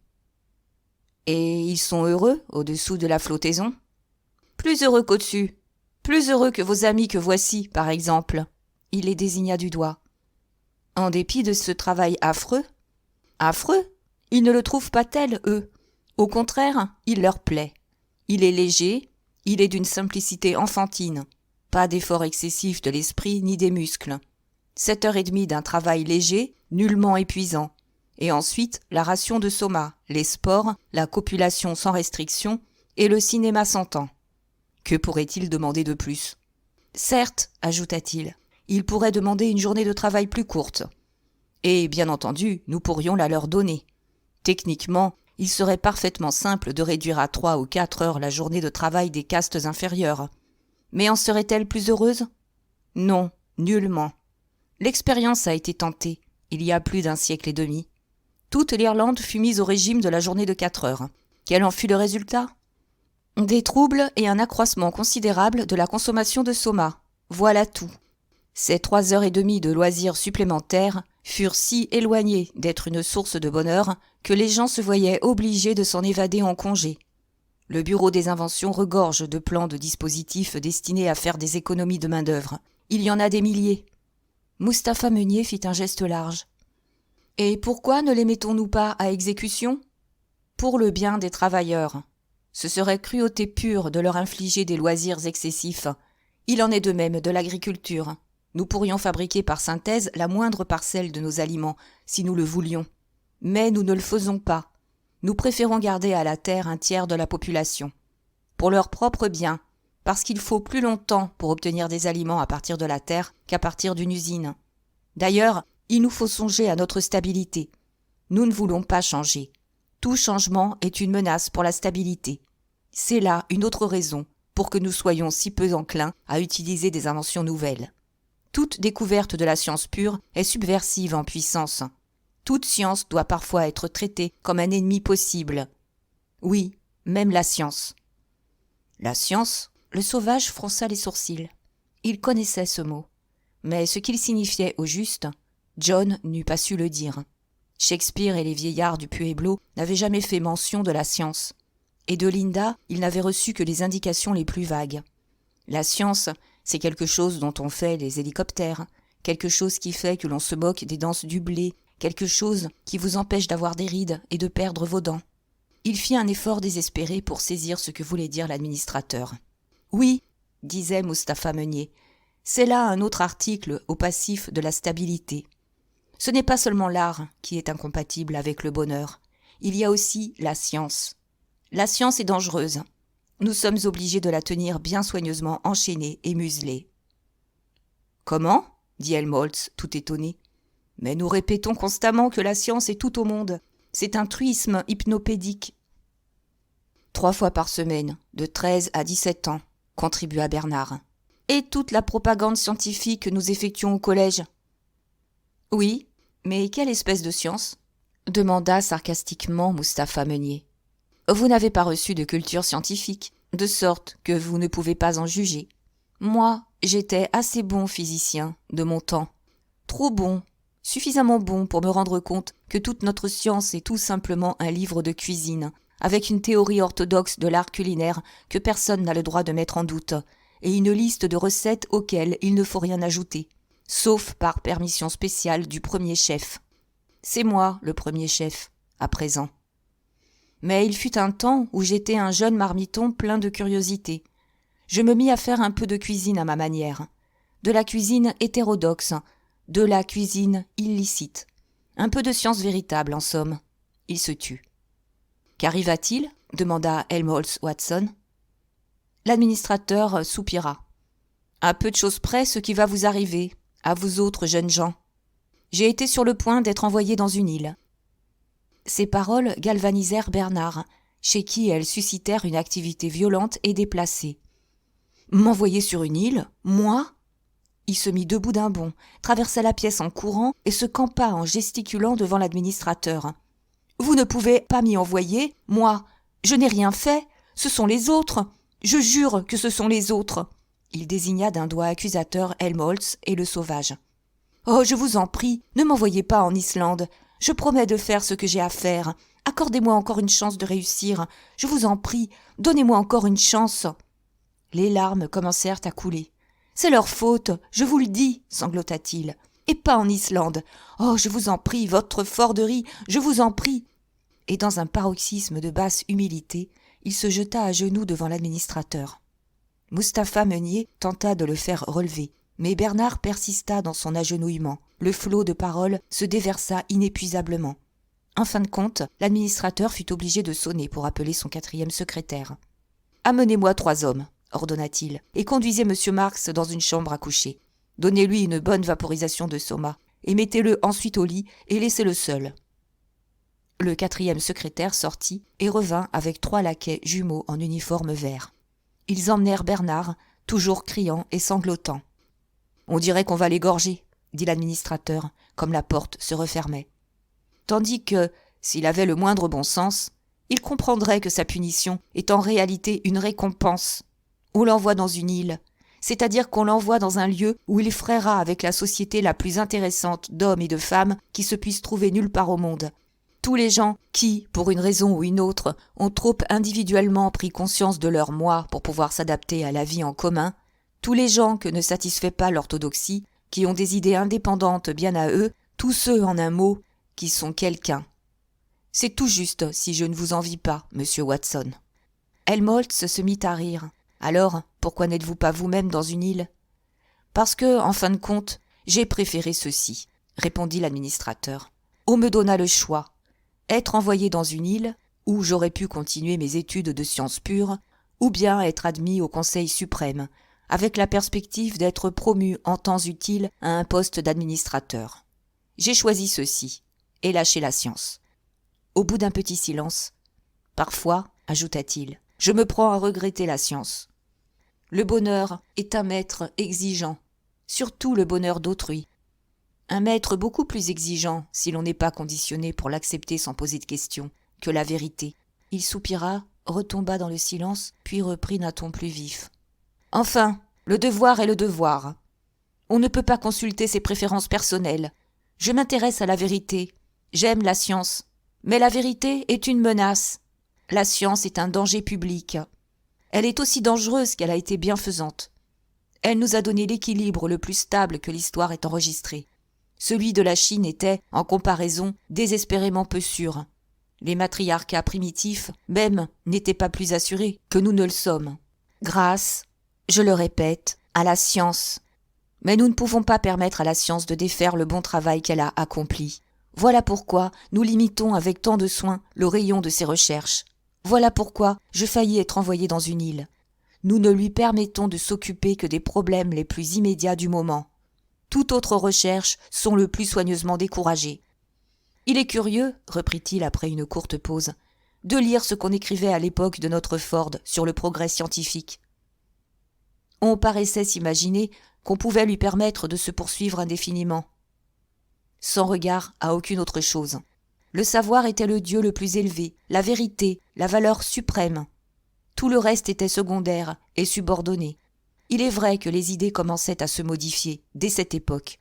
Et ils sont heureux au-dessous de la flottaison ? Plus heureux qu'au-dessus. Plus heureux que vos amis que voici, par exemple. » Il les désigna du doigt. « En dépit de ce travail affreux ? Affreux ? Ils ne le trouvent pas tel, eux. Au contraire, il leur plaît. Il est léger, il est d'une simplicité enfantine. Pas d'effort excessif de l'esprit ni des muscles. 7h30 d'un travail léger, nullement épuisant. Et ensuite, la ration de soma, les sports, la copulation sans restriction et le cinéma sans temps. Que pourrait-il demander de plus ? Certes, ajouta-t-il, il pourrait demander une journée de travail plus courte. Et, bien entendu, nous pourrions la leur donner. Techniquement, il serait parfaitement simple de réduire à 3 ou 4 heures la journée de travail des castes inférieures. Mais en serait-elle plus heureuse ? Non, nullement. L'expérience a été tentée, il y a plus d'1 siècle et demi. Toute l'Irlande fut mise au régime de la journée de 4 heures. Quel en fut le résultat ? Des troubles et un accroissement considérable de la consommation de soma. Voilà tout. Ces 3h30 de loisirs supplémentaires furent si éloignés d'être une source de bonheur que les gens se voyaient obligés de s'en évader en congé. Le bureau des inventions regorge de plans de dispositifs destinés à faire des économies de main-d'œuvre. Il y en a des milliers. Mustapha Meunier fit un geste large. Et pourquoi ne les mettons-nous pas à exécution ? Pour le bien des travailleurs. Ce serait cruauté pure de leur infliger des loisirs excessifs. Il en est de même de l'agriculture. Nous pourrions fabriquer par synthèse la moindre parcelle de nos aliments, si nous le voulions. Mais nous ne le faisons pas. Nous préférons garder à la terre un tiers de la population. Pour leur propre bien, parce qu'il faut plus longtemps pour obtenir des aliments à partir de la terre qu'à partir d'une usine. D'ailleurs, il nous faut songer à notre stabilité. Nous ne voulons pas changer. Tout changement est une menace pour la stabilité. C'est là une autre raison pour que nous soyons si peu enclins à utiliser des inventions nouvelles. Toute découverte de la science pure est subversive en puissance. Toute science doit parfois être traitée comme un ennemi possible. Oui, même la science. La science, le sauvage fronça les sourcils. Il connaissait ce mot. Mais ce qu'il signifiait au juste, John n'eût pas su le dire. Shakespeare et les vieillards du Pueblo n'avaient jamais fait mention de la science. Et de Linda, il n'avait reçu que les indications les plus vagues. La science, c'est quelque chose dont on fait les hélicoptères, quelque chose qui fait que l'on se moque des danses du blé, quelque chose qui vous empêche d'avoir des rides et de perdre vos dents. Il fit un effort désespéré pour saisir ce que voulait dire l'administrateur. « Oui, disait Mustapha Meunier, c'est là un autre article au passif de la stabilité. Ce n'est pas seulement l'art qui est incompatible avec le bonheur, il y a aussi la science. La science est dangereuse. Nous sommes obligés de la tenir bien soigneusement enchaînée et muselée. »« Comment ?» dit Helmholtz, tout étonné. « Mais nous répétons constamment que la science est tout au monde. C'est un truisme hypnopédique. » 3 fois par semaine, de 13 à 17 ans, contribua Bernard. « Et toute la propagande scientifique que nous effectuons au collège. »« Oui, mais quelle espèce de science ?» demanda sarcastiquement Mustapha Meunier. « Vous n'avez pas reçu de culture scientifique, de sorte que vous ne pouvez pas en juger. Moi, j'étais assez bon physicien de mon temps. Trop bon, suffisamment bon pour me rendre compte que toute notre science est tout simplement un livre de cuisine, avec une théorie orthodoxe de l'art culinaire que personne n'a le droit de mettre en doute, et une liste de recettes auxquelles il ne faut rien ajouter, sauf par permission spéciale du premier chef. C'est moi le premier chef, à présent. Mais il fut un temps où j'étais un jeune marmiton plein de curiosité. Je me mis à faire un peu de cuisine à ma manière, de la cuisine hétérodoxe, de la cuisine illicite, un peu de science véritable en somme. Il se tut. « Qu'arriva-t-il » demanda Helmholtz Watson. L'administrateur soupira. « À peu de choses près ce qui va vous arriver, à vous autres jeunes gens. J'ai été sur le point d'être envoyé dans une île. » Ces paroles galvanisèrent Bernard, chez qui elles suscitèrent une activité violente et déplacée. « M'envoyer sur une île ? Moi ?» Il se mit debout d'un bond, traversa la pièce en courant et se campa en gesticulant devant l'administrateur. « Vous ne pouvez pas m'y envoyer, moi. Je n'ai rien fait. Ce sont les autres. Je jure que ce sont les autres. » Il désigna d'un doigt accusateur Helmholtz et le sauvage. « Oh, je vous en prie, ne m'envoyez pas en Islande. Je promets de faire ce que j'ai à faire. Accordez-moi encore une chance de réussir. Je vous en prie, donnez-moi encore une chance. » Les larmes commencèrent à couler. « C'est leur faute, je vous le dis, sanglota-t-il. Et pas en Islande. Oh, je vous en prie, votre forderie, je vous en prie. » Et dans un paroxysme de basse humilité, il se jeta à genoux devant l'administrateur. Mustapha Meunier tenta de le faire relever, mais Bernard persista dans son agenouillement. Le flot de paroles se déversa inépuisablement. En fin de compte, l'administrateur fut obligé de sonner pour appeler son 4e secrétaire. « Amenez-moi 3 hommes, » ordonna-t-il, « et conduisez M. Marx dans une chambre à coucher. Donnez-lui une bonne vaporisation de soma, et mettez-le ensuite au lit et laissez-le seul. » Le 4e secrétaire sortit et revint avec 3 laquais jumeaux en uniforme vert. Ils emmenèrent Bernard, toujours criant et sanglotant. « On dirait qu'on va l'égorger, » dit l'administrateur, comme la porte se refermait. Tandis que, s'il avait le moindre bon sens, il comprendrait que sa punition est en réalité une récompense. On l'envoie dans une île, c'est-à-dire qu'on l'envoie dans un lieu où il frayera avec la société la plus intéressante d'hommes et de femmes qui se puisse trouver nulle part au monde. Tous les gens qui, pour une raison ou une autre, ont trop individuellement pris conscience de leur moi pour pouvoir s'adapter à la vie en commun, Tous les gens que ne satisfait pas l'orthodoxie, qui ont des idées indépendantes bien à eux, tous ceux, en un mot, qui sont quelqu'un. C'est tout juste si je ne vous envie pas, monsieur Watson. » Helmholtz se mit à rire. « Alors, pourquoi n'êtes-vous pas vous-même dans une île ?»« Parce que, en fin de compte, j'ai préféré ceci, » répondit l'administrateur. « On me donna le choix. Être envoyé dans une île, où j'aurais pu continuer mes études de sciences pures, ou bien être admis au Conseil suprême, avec la perspective d'être promu en temps utile à un poste d'administrateur. J'ai choisi ceci, et lâché la science. » Au bout d'un petit silence, « Parfois, ajouta-t-il, je me prends à regretter la science. Le bonheur est un maître exigeant, surtout le bonheur d'autrui. Un maître beaucoup plus exigeant, si l'on n'est pas conditionné pour l'accepter sans poser de questions, que la vérité. » Il soupira, retomba dans le silence, puis reprit d'un ton plus vif. « Enfin, le devoir est le devoir. On ne peut pas consulter ses préférences personnelles. Je m'intéresse à la vérité. J'aime la science. Mais la vérité est une menace. La science est un danger public. Elle est aussi dangereuse qu'elle a été bienfaisante. Elle nous a donné l'équilibre le plus stable que l'histoire ait enregistré. Celui de la Chine était, en comparaison, désespérément peu sûr. Les matriarcats primitifs, même, n'étaient pas plus assurés que nous ne le sommes. Grâce, je le répète, à la science. Mais nous ne pouvons pas permettre à la science de défaire le bon travail qu'elle a accompli. Voilà pourquoi nous limitons avec tant de soin le rayon de ses recherches. Voilà pourquoi je faillis être envoyé dans une île. Nous ne lui permettons de s'occuper que des problèmes les plus immédiats du moment. Toute autre recherche sont le plus soigneusement découragées. Il est curieux, reprit-il après une courte pause, de lire ce qu'on écrivait à l'époque de notre Ford sur le progrès scientifique. On paraissait s'imaginer qu'on pouvait lui permettre de se poursuivre indéfiniment. Sans regard à aucune autre chose. Le savoir était le Dieu le plus élevé, la vérité, la valeur suprême. Tout le reste était secondaire et subordonné. Il est vrai que les idées commençaient à se modifier dès cette époque.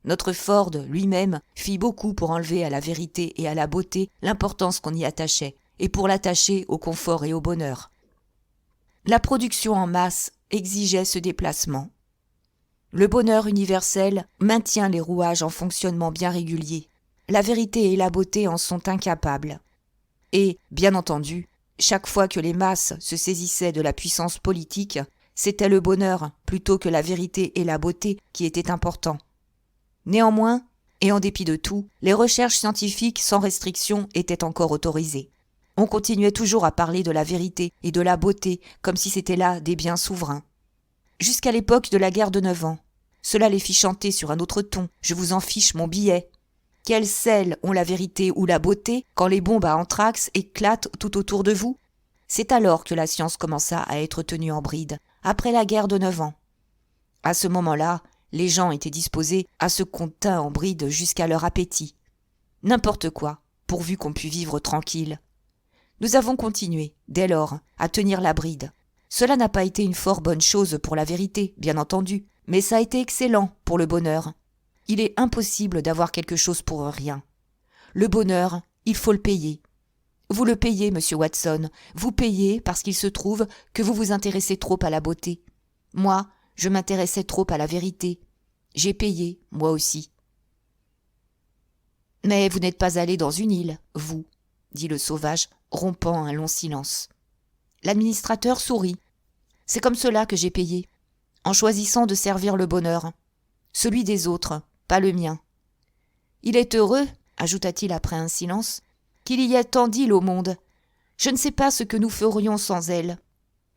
Notre Ford lui-même fit beaucoup pour enlever à la vérité et à la beauté l'importance qu'on y attachait, et pour l'attacher au confort et au bonheur. La production en masse exigeait ce déplacement. Le bonheur universel maintient les rouages en fonctionnement bien régulier. La vérité et la beauté en sont incapables. Et, bien entendu, chaque fois que les masses se saisissaient de la puissance politique, c'était le bonheur plutôt que la vérité et la beauté qui étaient importants. Néanmoins, et en dépit de tout, les recherches scientifiques sans restriction étaient encore autorisées. On continuait toujours à parler de la vérité et de la beauté comme si c'étaient là des biens souverains. Jusqu'à l'époque de la guerre de 9 ans. Cela les fit chanter sur un autre ton. Je vous en fiche mon billet. Quelles selles ont la vérité ou la beauté quand les bombes à anthrax éclatent tout autour de vous? C'est alors que la science commença à être tenue en bride, après la guerre de 9 ans. À ce moment-là, les gens étaient disposés à ce qu'on tint en bride jusqu'à leur appétit. N'importe quoi, pourvu qu'on pût vivre tranquille. Nous avons continué, dès lors, à tenir la bride. Cela n'a pas été une fort bonne chose pour la vérité, bien entendu, mais ça a été excellent pour le bonheur. Il est impossible d'avoir quelque chose pour rien. Le bonheur, il faut le payer. Vous le payez, monsieur Watson, vous payez parce qu'il se trouve que vous vous intéressez trop à la beauté. Moi, je m'intéressais trop à la vérité. J'ai payé, moi aussi. « Mais vous n'êtes pas allé dans une île, vous, » dit le sauvage, rompant un long silence. L'administrateur sourit. « C'est comme cela que j'ai payé, en choisissant de servir le bonheur, celui des autres, pas le mien. Il est heureux, ajouta-t-il après un silence, qu'il y ait tant d'îles au monde. Je ne sais pas ce que nous ferions sans elles.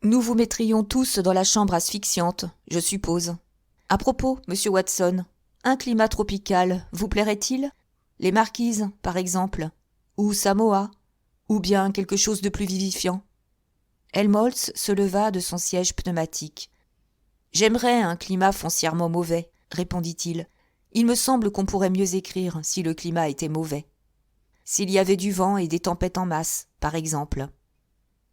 Nous vous mettrions tous dans la chambre asphyxiante, je suppose. À propos, monsieur Watson, un climat tropical vous plairait-il? Les Marquises, par exemple, ou Samoa, ou bien quelque chose de plus vivifiant. » Helmholtz se leva de son siège pneumatique. « J'aimerais un climat foncièrement mauvais, » répondit-il. « Il me semble qu'on pourrait mieux écrire si le climat était mauvais. S'il y avait du vent et des tempêtes en masse, par exemple. »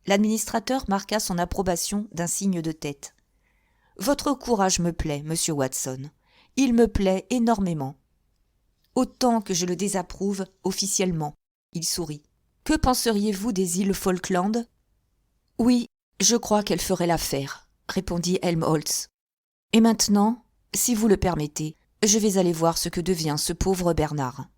L'administrateur marqua son approbation d'un signe de tête. « Votre courage me plaît, monsieur Watson. Il me plaît énormément. Autant que je le désapprouve officiellement. » Il sourit. « Que penseriez-vous des îles Falkland ? » « Oui, je crois qu'elle ferait l'affaire, » répondit Helmholtz. Et maintenant, si vous le permettez, je vais aller voir ce que devient ce pauvre Bernard.